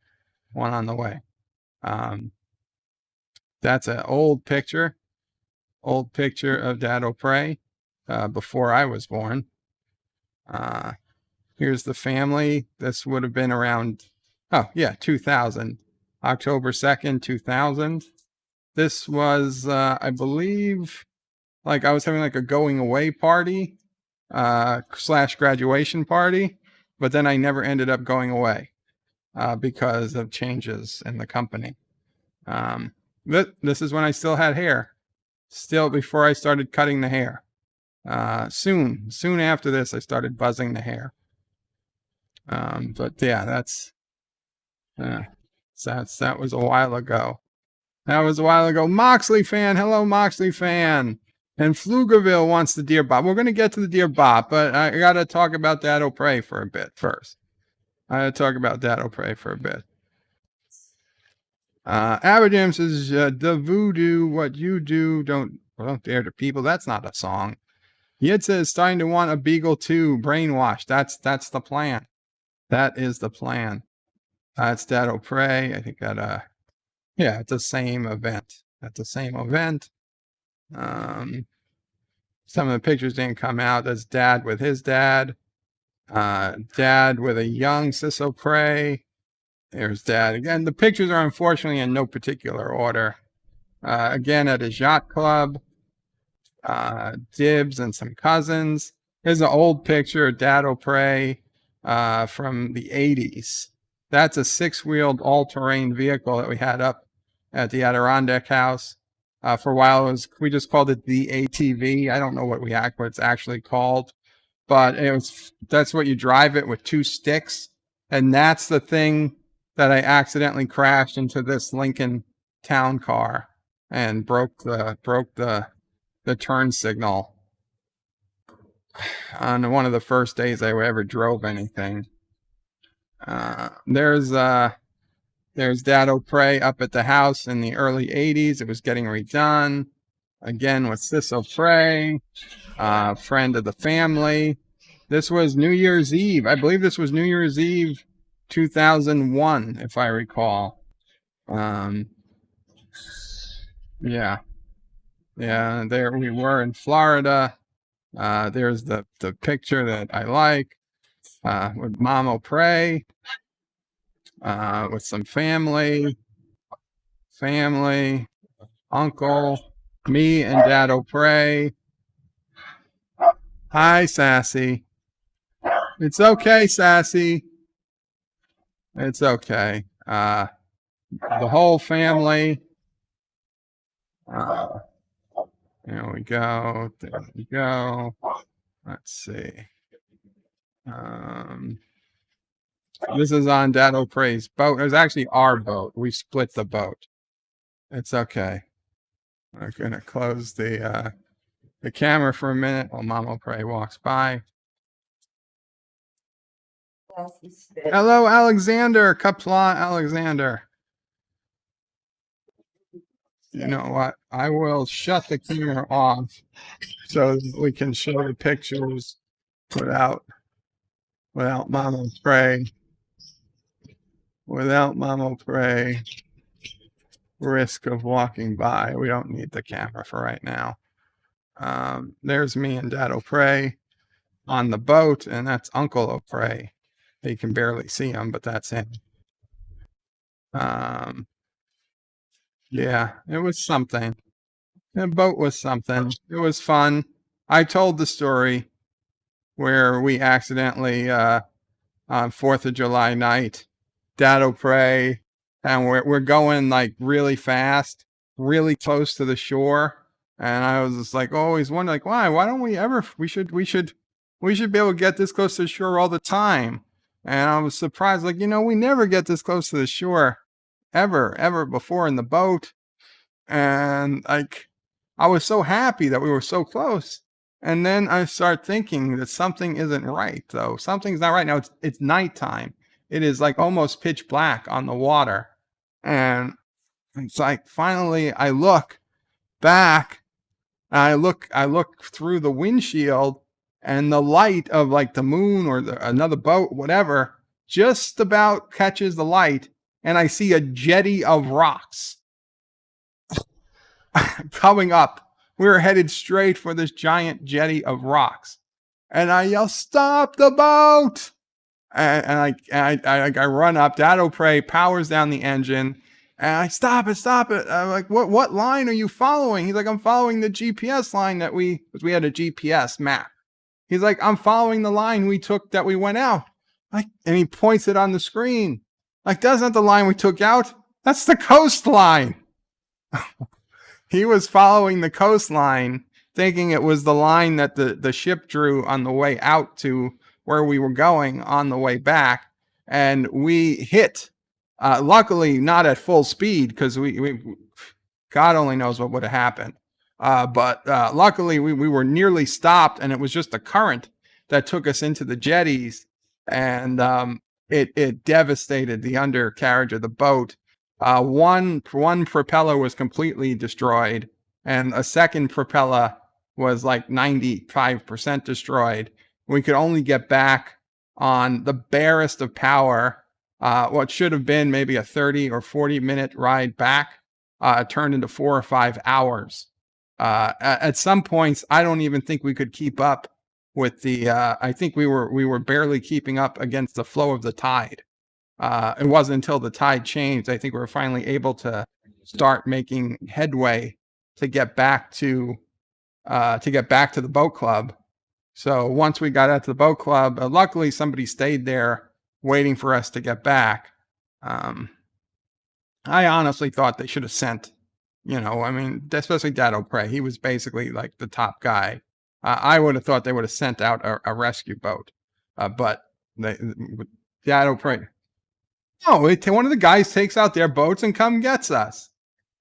That's an old picture of DadOPrey before I was born. Here's the family. This would have been around, 2000. October 2nd, 2000. This was, I believe, like I was having like a going away party / graduation party, but then I never ended up going away because of changes in the company. This is when I still had hair, still before I started cutting the hair. Soon after this, I started buzzing the hair. But yeah, that was a while ago. Moxley fan, hello Moxley fan. And Pflugerville wants the Dear Bop. We're going to get to the Dear Bop, but I got to talk about DadOPrey for a bit first. Aberdam says, the voodoo, what you do, don't dare to people. That's not a song. Yid says, starting to want a Beagle too. Brainwashed. That's the plan. That is the plan. It's DadOPrey. I think that, yeah, it's the same event. At the same event. Some of the pictures didn't come out. That's Dad with his dad. Dad with a young DadOPrey. There's Dad again. The pictures are unfortunately in no particular order. Again at his yacht club. Dibs and some cousins. Here's an old picture of DadOPrey from the 80s. That's a 6-wheeled all-terrain vehicle that we had up at the Adirondack house. For a while, we just called it the ATV. I don't know what it's actually called, but that's what you drive it with 2 sticks. And that's the thing that I accidentally crashed into this Lincoln Town car and broke the turn signal on one of the first days I ever drove anything. There's DadOPrey up at the house in the early 80s. It was getting redone. Again with DadOPrey, friend of the family. This was New Year's Eve. I believe this was New Year's Eve 2001, if I recall. Yeah. Yeah, there we were in Florida. There's the picture that I like with MomOPrey, with some family, uncle, me and DadOPrey. Hi, Sassy. It's okay, Sassy. It's okay. The whole family. There we go. There we go. Let's see. This is on DadOPrey's boat. It was actually our boat. We split the boat. It's okay. I'm gonna close the camera for a minute while MomOPrey walks by. Hello, Alexander. Qapla Alexander. You know what? I will shut the camera off so that we can show the pictures without MomOPrey. Without MomOPrey. Risk of walking by. We don't need the camera for right now. There's me and DadOPrey on the boat, and that's UncleOPrey. You can barely see him, but that's him. Yeah, it was something. The boat was something. It was fun. I told the story where we accidentally on 4th of July night, DadOPrey, and we're going like really fast, really close to the shore, and I was just like always wondering like why don't we ever we should be able to get this close to the shore all the time. And I was surprised, like, we never get this close to the shore ever before in the boat. And like, I was so happy that we were so close. And then I start thinking that something isn't right, though. Something's not right now. It's nighttime. It is like almost pitch black on the water. And it's like, finally I look back and I look through the windshield, and the light of like the moon or another boat, whatever, just about catches the light. And I see a jetty of rocks coming up. We were headed straight for this giant jetty of rocks. And I yell, stop the boat. And I run up. DadOPrey powers down the engine. And I stop it. I'm like, what line are you following? He's like, I'm following the GPS line because we had a GPS map. He's like, I'm following the line we took that we went out. And he points it on the screen. Like, that's not the line we took out. That's the coastline. He was following the coastline, thinking it was the line that the ship drew on the way out to where we were going on the way back. And we hit, luckily not at full speed, because we God only knows what would have happened. But luckily we were nearly stopped, and it was just the current that took us into the jetties, and it devastated the undercarriage of the boat. One propeller was completely destroyed, and a second propeller was like 95% destroyed. We could only get back on the barest of power. What should have been maybe a 30 or 40-minute ride back turned into 4 or 5 hours. At some points, I don't even think we could keep up with the. I think we were barely keeping up against the flow of the tide. It wasn't until the tide changed, I think we were finally able to start making headway to get back to the boat club. So once we got out to the boat club, luckily somebody stayed there waiting for us to get back. I honestly thought they should have sent, I mean, especially DadOPrey. He was basically like the top guy. I would have thought they would have sent out a rescue boat, but DadOPrey. No, one of the guys takes out their boats and come gets us.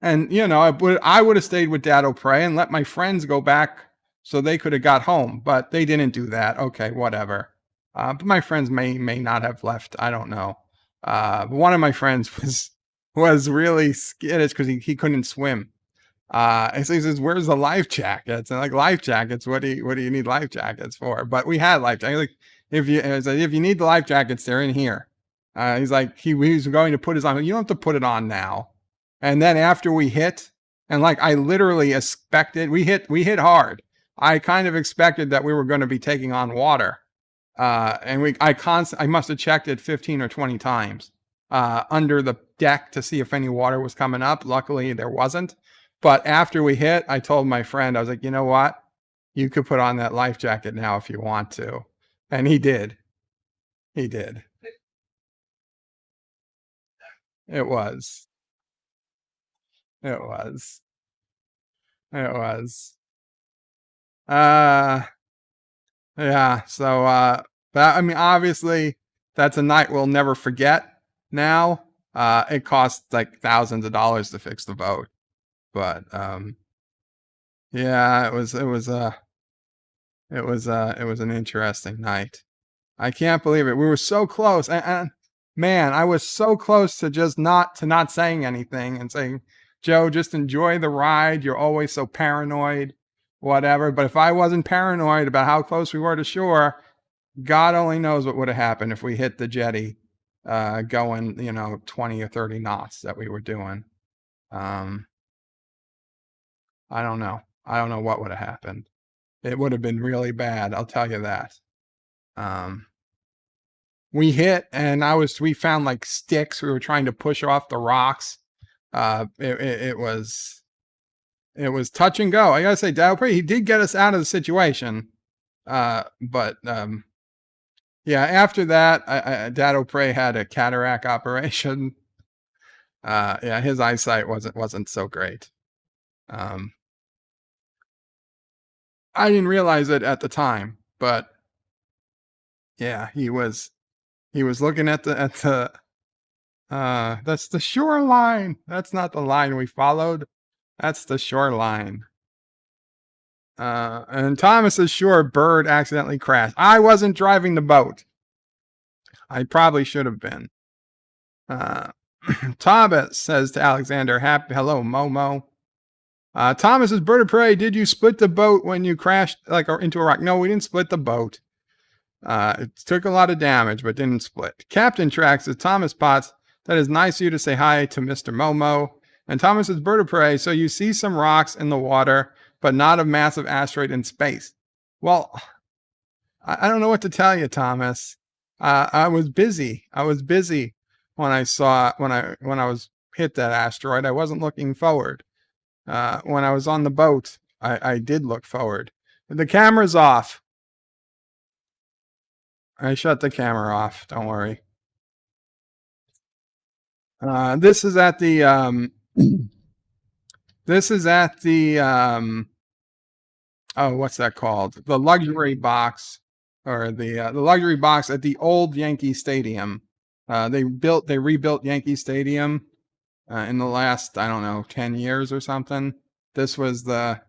And, I would have stayed with DadOPrey and let my friends go back so they could have got home, but they didn't do that. Okay, whatever. But my friends may not have left. I don't know. But one of my friends was really skittish because he couldn't swim. And so he says, "Where's the life jackets?" And like, life jackets? What do you need life jackets for? But we had life jackets. Like, if you need the life jackets, they're in here. He's like, he was going to put his on. You don't have to put it on now. And then after we hit, and like I literally expected, we hit hard. I kind of expected that we were going to be taking on water. And I must have checked it 15 or 20 times under the deck to see if any water was coming up. Luckily, there wasn't. But after we hit, I told my friend, I was like, you know what? You could put on that life jacket now if you want to. And he did. He did. It was. It was. It was. Yeah. So, I mean, obviously, that's a night we'll never forget now. It cost like thousands of dollars to fix the boat. But, yeah, it was an interesting night. I can't believe it. We were so close. And man, I was so close to just not saying anything and saying, "Joe, just enjoy the ride. You're always so paranoid," whatever. But if I wasn't paranoid about how close we were to shore, God only knows what would have happened if we hit the jetty, going, 20 or 30 knots that we were doing. I don't know. I don't know what would have happened. It would have been really bad. I'll tell you that. We hit, and we found like sticks. We were trying to push off the rocks. It was touch and go. I gotta say, DadOPrey, he did get us out of the situation. But yeah, after that, DadOPrey had a cataract operation. Yeah, his eyesight wasn't so great. I didn't realize it at the time, but yeah, he was looking at the that's the shoreline. That's not the line we followed. That's the shoreline. And Thomas's shore bird accidentally crashed. I wasn't driving the boat. I probably should have been. Thomas says to Alexander, hello, Momo. Thomas's bird of prey, did you split the boat when you crashed or into a rock? No, we didn't split the boat. It took a lot of damage, but didn't split. Captain Trax says, Thomas Potts, that is nice of you to say hi to Mr. Momo. And Thomas's bird of prey, so you see some rocks in the water, but not a massive asteroid in space. Well, I don't know what to tell you, Thomas. I was busy. When I was hit that asteroid. I wasn't looking forward. When I was on the boat, I did look forward. The camera's off. I shut the camera off. Don't worry. This is at the oh, what's that called? The luxury box, or the luxury box at the old Yankee Stadium. They rebuilt Yankee Stadium in the last, I don't know, 10 years or something. This was the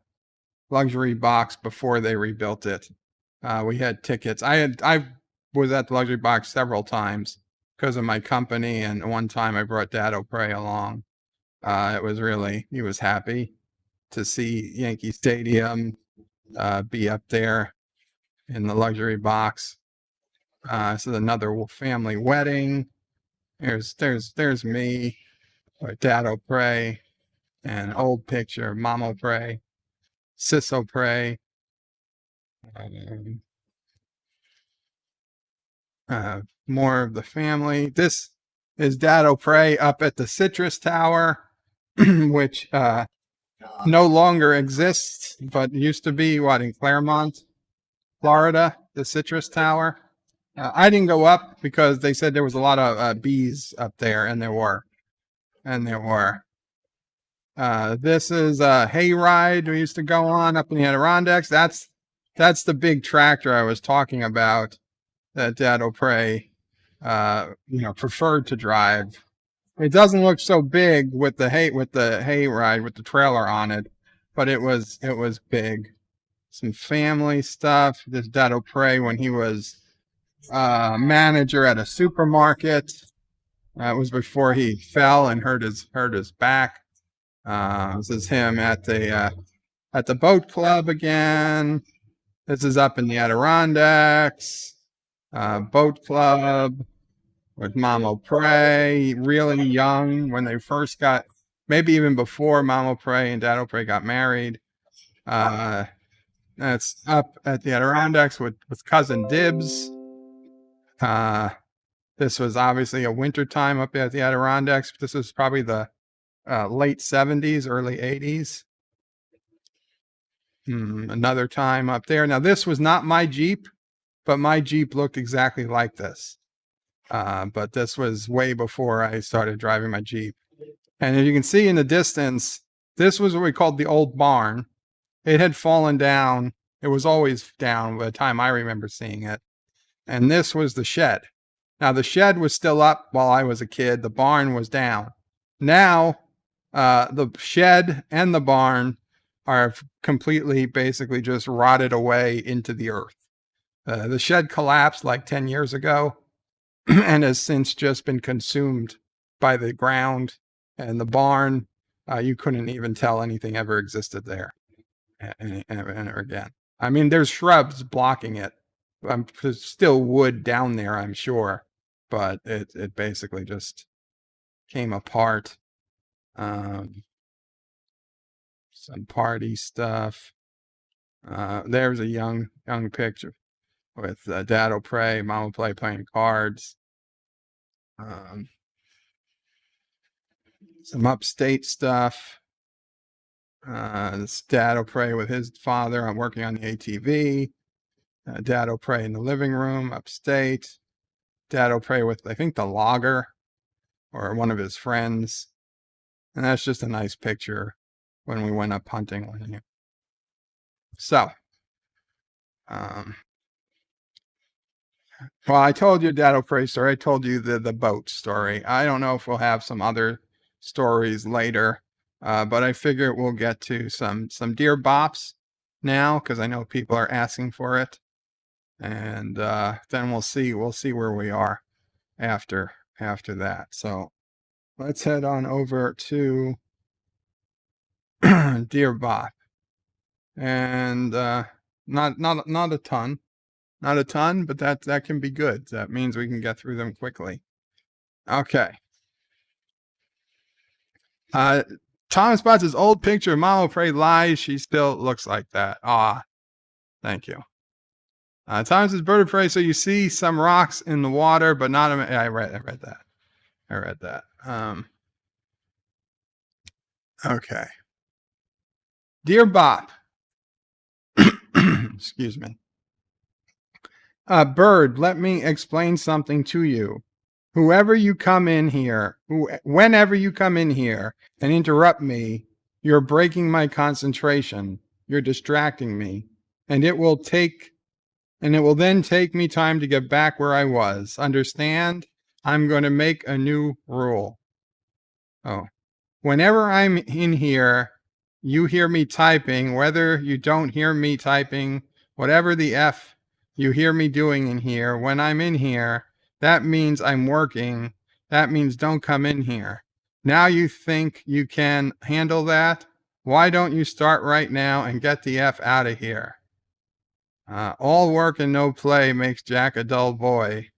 luxury box before they rebuilt it. We had tickets. I was at the luxury box several times because of my company. And one time I brought DadOPrey along. It was really, he was happy to see Yankee Stadium be up there in the luxury box. This is another family wedding. There's me with DadOPrey, and an old picture of MomOPrey, SisOPrey. More of the family. This is DadOPrey up at the Citrus Tower, which no longer exists, but used to be in Claremont, Florida, the Citrus Tower. I didn't go up because they said there was a lot of bees up there, and there were. This is a hayride we used to go on up in the Adirondacks. That's the big tractor I was talking about that DadOPrey preferred to drive. It doesn't look so big with the hayride with the trailer on it, but it was big. Some family stuff. This DadOPrey when he was manager at a supermarket. It was before he fell and hurt his back. This is him at the boat club again. This is up in the Adirondacks. Boat club with MomOPrey, really young when they first got, maybe even before MomOPrey and DadOPrey got married. That's up at the Adirondacks with cousin Dibs. This was obviously a winter time up at the Adirondacks. This was probably the late 70s, early 80s. Another time up there. Now, this was not my Jeep, but my Jeep looked exactly like this. But this was way before I started driving my Jeep. And as you can see in the distance, this was what we called the old barn. It had fallen down. It was always down by the time I remember seeing it. And this was the shed. Now, the shed was still up while I was a kid. The barn was down. Now, the shed and the barn are completely, basically just rotted away into the earth. The shed collapsed like 10 years ago and has since just been consumed by the ground. And the barn, you couldn't even tell anything ever existed there again. I mean, there's shrubs blocking it. There's still wood down there, I'm sure, but it basically just came apart. Some party stuff. There's a young picture with DadOPrey, MomOPrey playing cards. Some upstate stuff. This DadOPrey with his father. I'm working on the ATV. DadOPrey in the living room, upstate. DadOPrey with, I think, the logger or one of his friends. And that's just a nice picture when we went up hunting with him. So, well, I told you DadOPrey story. I told you the boat story. I don't know if we'll have some other stories later, but I figure we'll get to some Dear Bops now because I know people are asking for it, and then we'll see where we are after that. So let's head on over to Dear Bop, and not a ton, but that can be good. That means we can get through them quickly. Okay. Thomas Potts' old picture of MomOPrey lies. She still looks like that. Thank you. Thomas' bird of prey. So you see some rocks in the water, but not. I read that. Okay. Dear Bop. Excuse me. Bird, let me explain something to you. Whenever you come in here and interrupt me, you're breaking my concentration. You're distracting me. And it will then take me time to get back where I was. Understand? I'm going to make a new rule. Whenever I'm in here, you hear me typing, whether you don't hear me typing, whatever the F you hear me doing in here, when I'm in here, That means I'm working. That means don't come in here. Now you think you can handle that? Why don't you start right now and get the F out of here? All work and no play makes Jack a dull boy.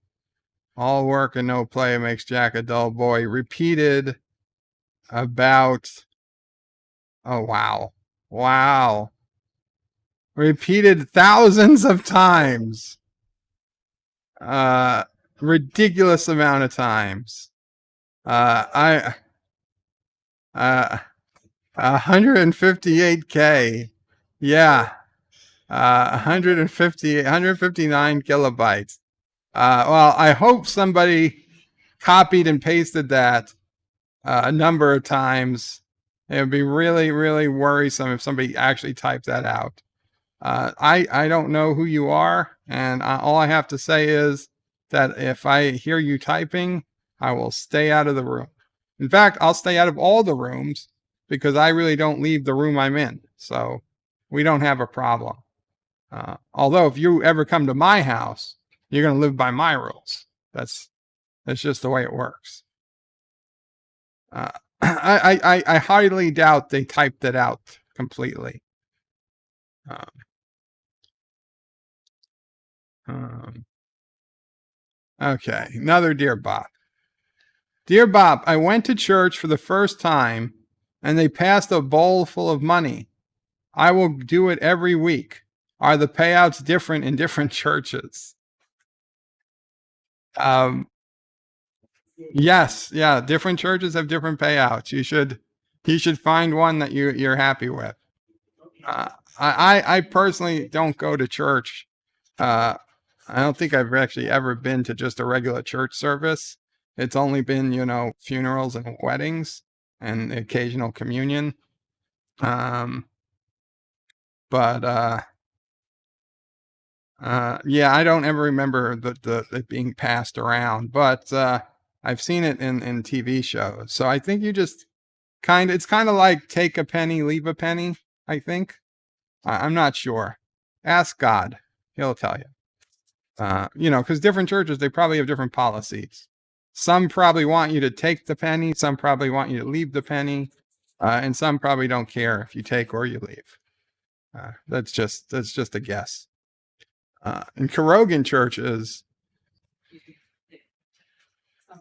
All work and no play makes Jack a dull boy. Repeated about, oh, wow. Wow. Repeated thousands of times. Ridiculous amount of times. 158K. Yeah. 159 kilobytes. Well, I hope somebody copied and pasted that a number of times. It would be really, really worrisome if somebody actually typed that out. I don't know who you are, and all I have to say is that if I hear you typing, I will stay out of the room. In fact, I'll stay out of all the rooms because I really don't leave the room I'm in. So we don't have a problem. Although if you ever come to my house, you're going to live by my rules. That's just the way it works. I highly doubt they typed it out completely. Okay, another Dear Bop. Dear Bop, I went to church for the first time, and they passed a bowl full of money. I will do it every week. Are the payouts different in different churches? Yes, yeah, different churches have different payouts. You should find one that you're happy with. I personally don't go to church. I don't think I've actually ever been to just a regular church service. It's only been, funerals and weddings and occasional communion. Yeah, I don't ever remember it being passed around, but I've seen it in TV shows. So I think you just it's kind of like take a penny, leave a penny, I think. I'm not sure. Ask God. He'll tell you. Because different churches, they probably have different policies. Some probably want you to take the penny. Some probably want you to leave the penny. And some probably don't care if you take or you leave. That's just a guess. In Korogan churches,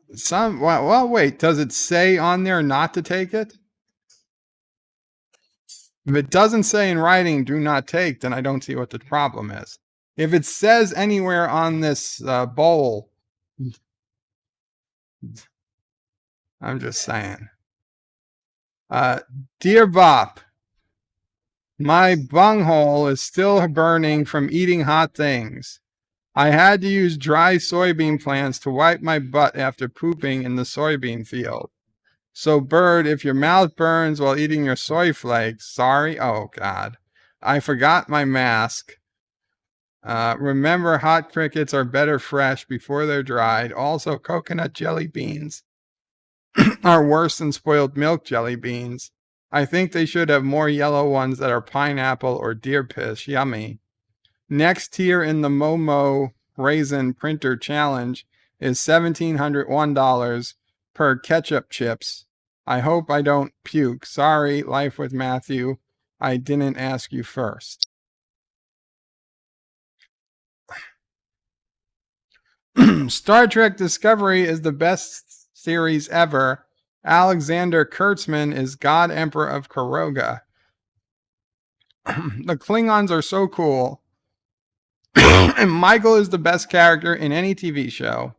wait, does it say on there not to take it? If it doesn't say in writing, do not take, then I don't see what the problem is. If it says anywhere on this bowl, I'm just saying. Dear Bop, my bunghole is still burning from eating hot things. I had to use dry soybean plants to wipe my butt after pooping in the soybean field. So, bird, if your mouth burns while eating your soy flakes, sorry. Oh, God. I forgot my mask. Remember, hot crickets are better fresh before they're dried. Also, coconut jelly beans are worse than spoiled milk jelly beans. I think they should have more yellow ones that are pineapple or deer piss. Yummy. Next tier in the Momo Raisin Printer Challenge is $1,701 per ketchup chips. I hope I don't puke. Sorry, Life with Matthew. I didn't ask you first. Star Trek Discovery is the best series ever. Alexander Kurtzman is God Emperor of Koroga. The Klingons are so cool. And Michael is the best character in any TV show.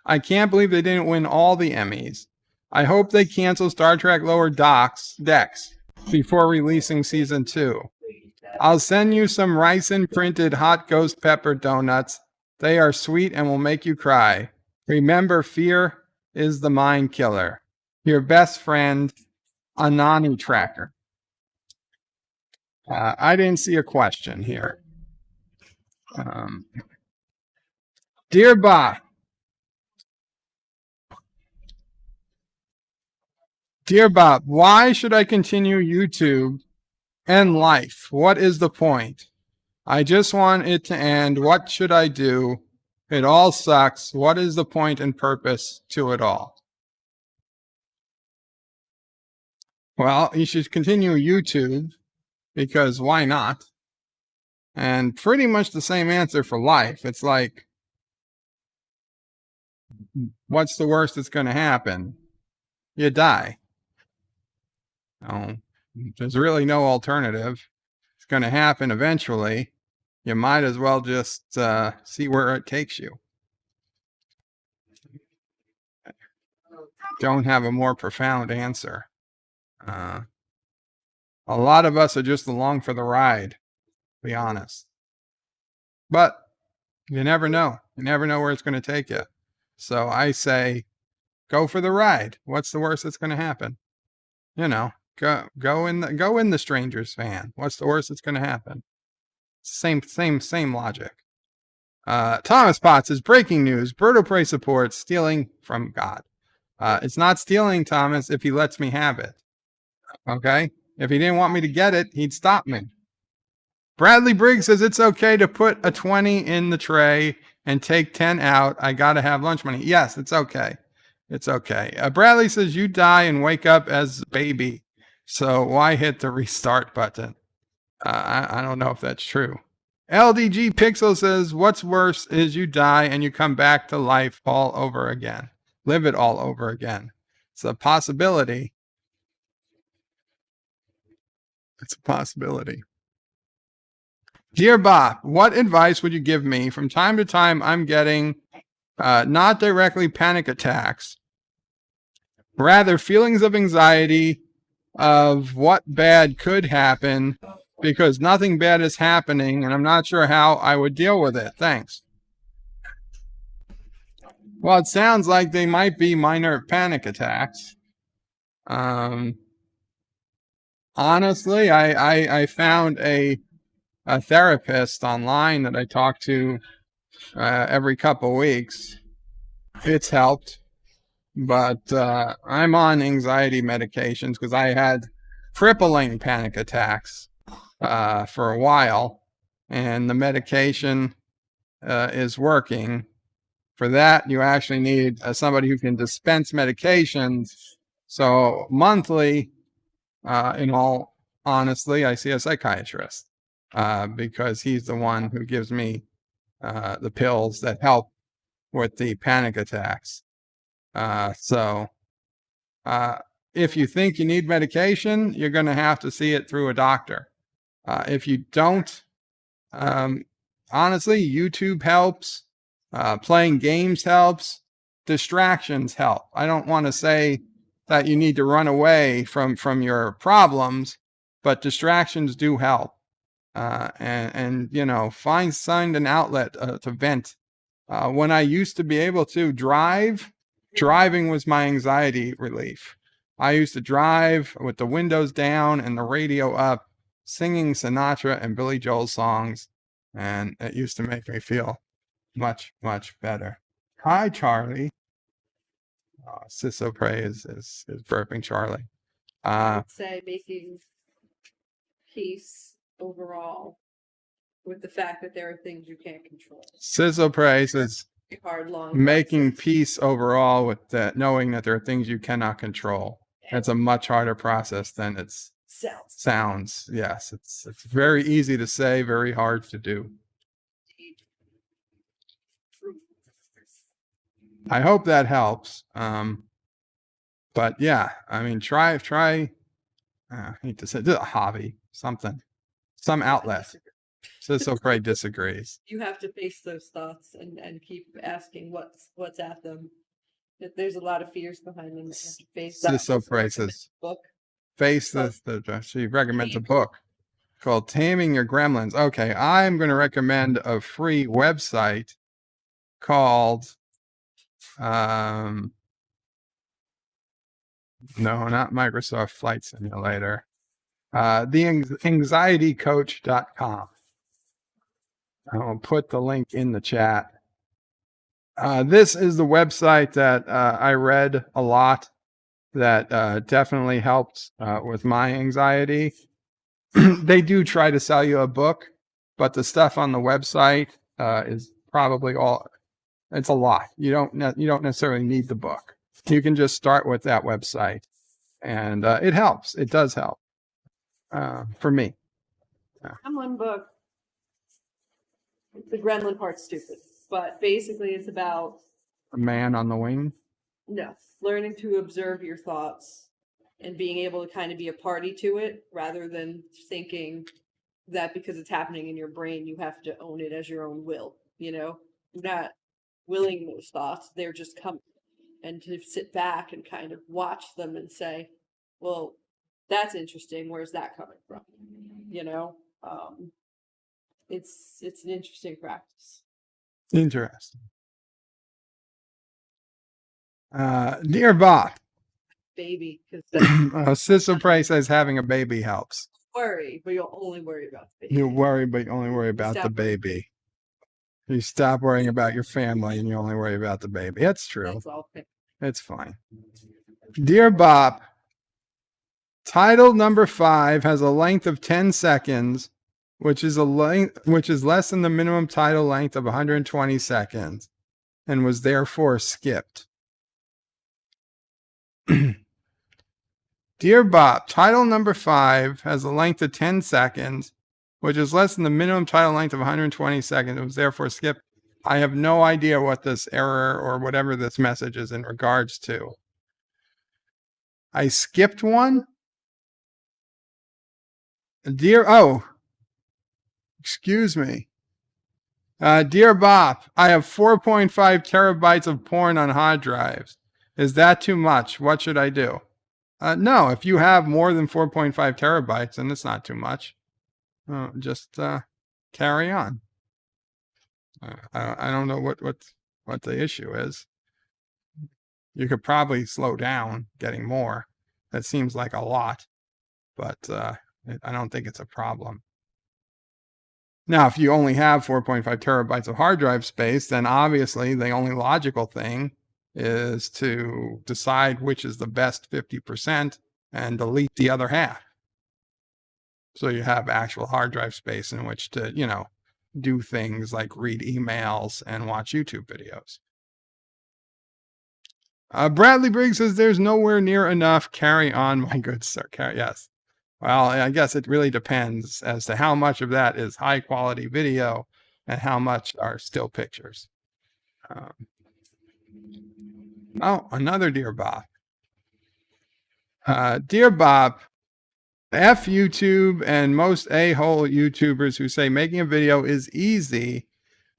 I can't believe they didn't win all the Emmys. I hope they cancel Star Trek Lower Decks before releasing season 2. I'll send you some ricin printed hot ghost pepper donuts. They are sweet and will make you cry. Remember, fear is the mind killer. Your best friend, Anani Tracker. I didn't see a question here. Dear Bop. Dear Bop, why should I continue YouTube and life? What is the point? I just want it to end. What should I do? It all sucks. What is the point and purpose to it all? Well, you should continue YouTube, because why not? And pretty much the same answer for life. It's like, what's the worst that's going to happen? You die. There's really no alternative. It's going to happen eventually. You might as well just see where it takes you. Don't have a more profound answer. A lot of us are just along for the ride, to be honest. But you never know. You never know where it's going to take you. So I say, go for the ride. What's the worst that's going to happen? You know, go in the Stranger's van. What's the worst that's going to happen? Same logic. Thomas Potts is breaking news. DadOPrey supports stealing from God. It's not stealing, Thomas, if he lets me have it. Okay? If he didn't want me to get it, he'd stop me. Bradley Briggs says it's okay to put a 20 in the tray and take 10 out. I gotta have lunch money. Yes, it's okay. It's okay. Bradley says you die and wake up as a baby. So why hit the restart button? I don't know if that's true. LDG Pixel says what's worse is you die and you come back to life all over again. Live it all over again. It's a possibility. It's a possibility. Dear Bop, what advice would you give me? From time to time, I'm getting not directly panic attacks, rather feelings of anxiety of what bad could happen because nothing bad is happening and I'm not sure how I would deal with it. Thanks. Well, it sounds like they might be minor panic attacks. Honestly, I found a therapist online that I talk to every couple weeks. It's helped, but I'm on anxiety medications because I had crippling panic attacks for a while, and the medication is working. For that, you actually need somebody who can dispense medications. So monthly, in all honesty, I see a psychiatrist because he's the one who gives me the pills that help with the panic attacks. So if you think you need medication, you're going to have to see it through a doctor. If you don't, honestly, YouTube helps. Playing games helps. Distractions help. I don't want to say that you need to run away from your problems, but distractions do help. And you know, find an outlet to vent. When I used to be able to drive, driving was my anxiety relief. I used to drive with the windows down and the radio up, singing Sinatra and Billy Joel songs, and it used to make me feel much, much better. Hi, Charlie. DadOPrey is burping Charlie. I would say making peace overall with the fact that there are things you can't control. DadOPrey says hard, long making peace overall with that, knowing that there are things you cannot control. That's a much harder process than it sounds. Yes, it's very easy to say, very hard to do. I hope that helps. But yeah, I mean, try. I hate to say, do a hobby, some outlet. DadOPrey disagrees. You have to face those thoughts and keep asking what's at them. There's a lot of fears behind them. DadOPrey says, face the. She recommends a book called Taming Your Gremlins. Okay, I'm going to recommend a free website called. No, not Microsoft Flight Simulator. TheAnxietyCoach.com. I'll put the link in the chat. This is the website that I read a lot that definitely helped with my anxiety. They do try to sell you a book, but the stuff on the website is probably all It's a lot. You don't necessarily need the book. You can just start with that website, and it helps. It does help for me. One book. The Gremlin part's stupid, but basically it's about A Man on the Wing. learning to observe your thoughts and being able to kind of be a party to it rather than thinking that because it's happening in your brain, you have to own it as your own will. You're not willing those thoughts. They're just coming. And to sit back and kind of watch them and say, well, that's interesting. Where's that coming from? It's an interesting practice. Interesting. Dear Bop. Baby. NephewOPrey says having a baby helps. Worry, but you'll only worry about the baby. You worry, but you only worry about the baby. You stop worrying about your family and you only worry about the baby. That's true. That's all. It's fine. Dear Bop, title number 5 has a length of 10 seconds, which is less than the minimum title length of 120 seconds, and was therefore skipped. Dear Bop, title number 5 has a length of 10 seconds, which is less than the minimum title length of 120 seconds. It was therefore skipped. I have no idea what this error or whatever this message is in regards to. I skipped one? Excuse me. Dear Bop, I have 4.5 terabytes of porn on hard drives. Is that too much? What should I do? No, if you have more than 4.5 terabytes, then it's not too much. Just carry on. I don't know what the issue is. You could probably slow down getting more. That seems like a lot, but I don't think it's a problem. Now, if you only have 4.5 terabytes of hard drive space, then obviously the only logical thing is to decide which is the best 50% and delete the other half. So you have actual hard drive space in which to, do things like read emails and watch YouTube videos. Bradley Briggs says there's nowhere near enough. Carry on, my good sir. Yes. Well, I guess it really depends as to how much of that is high quality video and how much are still pictures. Another Dear Bop. Dear Bop, F YouTube and most a-hole YouTubers who say making a video is easy.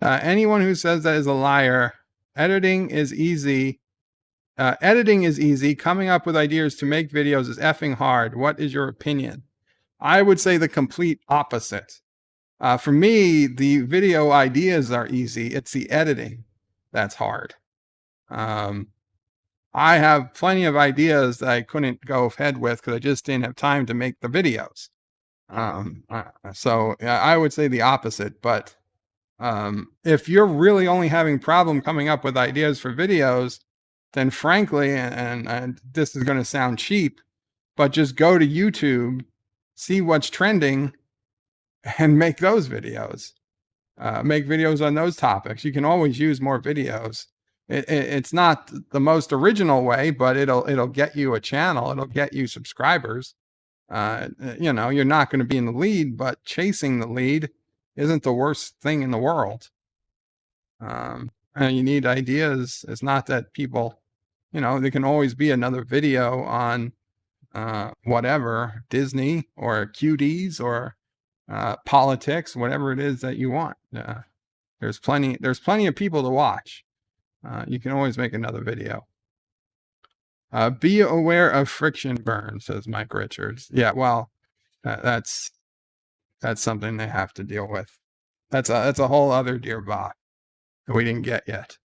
Anyone who says that is a liar. Editing is easy. Coming up with ideas to make videos is effing hard. What is your opinion? I would say the complete opposite. For me, the video ideas are easy. It's the editing that's hard. I have plenty of ideas that I couldn't go ahead with because I just didn't have time to make the videos. So I would say the opposite. But if you're really only having problem coming up with ideas for videos, then frankly, and this is going to sound cheap, but just go to YouTube, see what's trending, and make those videos. Make videos on those topics. You can always use more videos. It's not the most original way, but it'll get you a channel. It'll get you subscribers. You're not going to be in the lead, but chasing the lead isn't the worst thing in the world. And you need ideas. It's not that people, there can always be another video on whatever, Disney or cuties or politics, whatever it is that you want. There's plenty of people to watch. You can always make another video. Be aware of friction burn, says Mike Richards. Yeah, well, that's something they have to deal with. That's a whole other Dear Bop that we didn't get yet.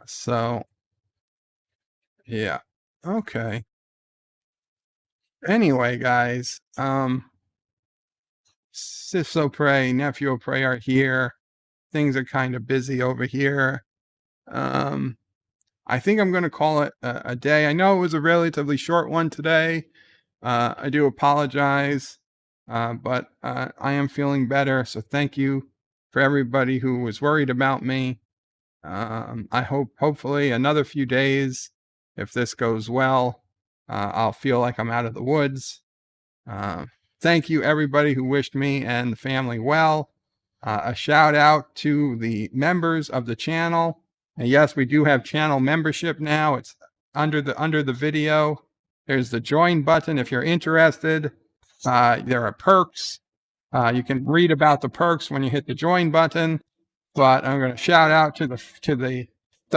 So, yeah. Okay. Anyway, guys, NephewOPrey are here. Things are kind of busy over here. I think I'm going to call it a day. I know it was a relatively short one today. I do apologize. but I am feeling better. So thank you for everybody who was worried about me. I hopefully another few days, if this goes well, I'll feel like I'm out of the woods. Thank you everybody who wished me and the family well. A shout out to the members of the channel. And yes, we do have channel membership now. It's under the video. There's the join button if you're interested. There are perks. You can read about the perks when you hit the join button. But I'm going to shout out to the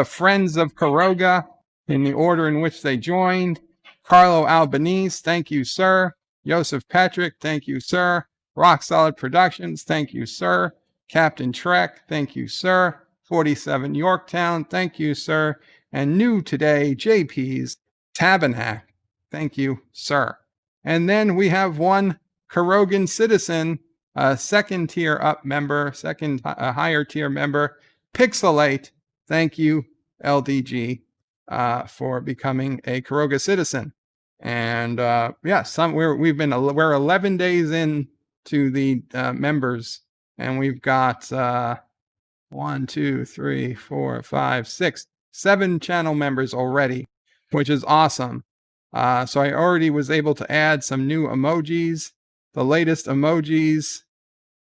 friends of Karoga in the order in which they joined. Carlo Albanese, thank you, sir. Joseph Patrick, thank you, sir. Rock Solid Productions, thank you, sir. Captain Trek, thank you, sir. 47 Yorktown, thank you, sir. And new today, JP's Tabernacle, thank you, sir. And then we have one Karogan citizen, a second tier up member, higher tier member, Pixelate. Thank you, LDG, for becoming a Karoga citizen. And yeah, we're 11 days in to the members, and we've got 1, 2, 3, 4, 5, 6, 7 channel members already, which is awesome. So I already was able to add some new emojis. The latest emojis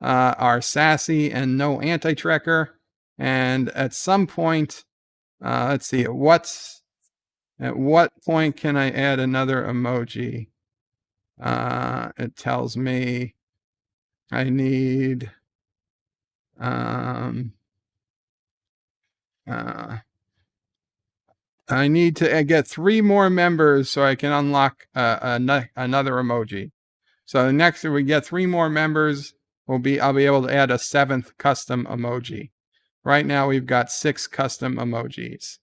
are sassy and no anti-trekker. And at some point, let's see, at what point can I add another emoji? It tells me I need to get 3 more members so I can unlock another emoji. So next, if we get 3 more members, I'll be able to add a 7th custom emoji. Right now, we've got 6 custom emojis.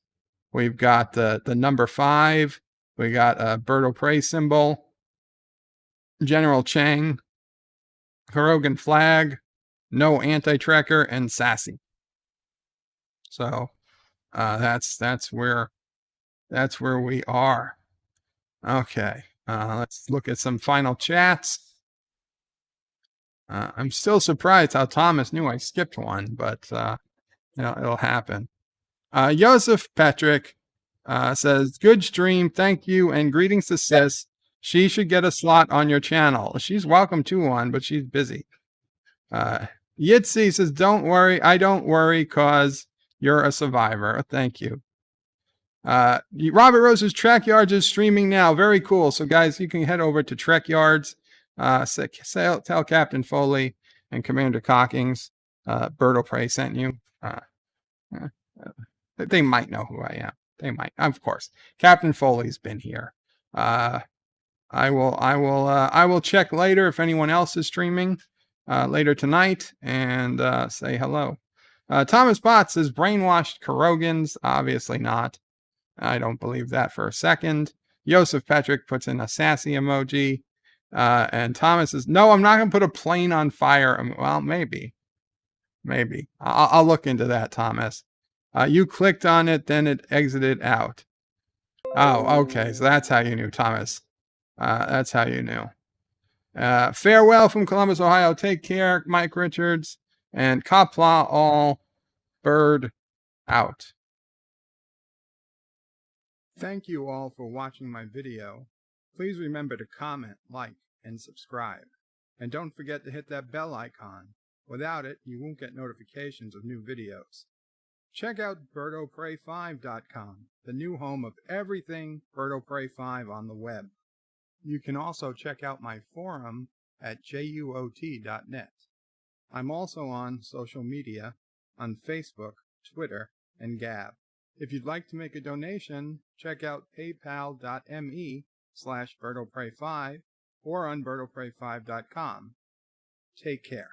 We've got the number 5. We got a DadOPrey symbol, General Chang, Karogan flag, no anti-trekker, and sassy. So that's where we are. Okay, let's look at some final chats. I'm still surprised how Thomas knew I skipped one, but it'll happen. Joseph Patrick says, good stream, thank you, and greetings to Sis. She should get a slot on your channel. She's welcome to one, but she's busy. Yitzi says, don't worry, I don't worry, cause you're a survivor. Thank you. Robert Rose's Trek Yards is streaming now. Very cool. So guys, you can head over to Trek Yards. Tell Captain Foley and Commander Cockings DadOPrey sent you. They might know who I am. They might, of course. Captain Foley's been here. I will check later if anyone else is streaming later tonight and say hello. Thomas Bott says brainwashed Karogans. Obviously not. I don't believe that for a second. Joseph Patrick puts in a sassy emoji. And Thomas says, no, I'm not going to put a plane on fire. Well, maybe. I'll look into that, Thomas. You clicked on it, then it exited out. Oh, okay. So that's how you knew, Thomas. That's how you knew. Farewell from Columbus, Ohio. Take care, Mike Richards. And Qapla All, bird out. Thank you all for watching my video. Please remember to comment, like, and subscribe. And don't forget to hit that bell icon. Without it, you won't get notifications of new videos. Check out DadOPrey5.com, the new home of everything DadOPrey 5 on the web. You can also check out my forum at juot.net. I'm also on social media on Facebook, Twitter, and Gab. If you'd like to make a donation, check out paypal.me/DadOPrey5 or on DadOPrey5.com. Take care.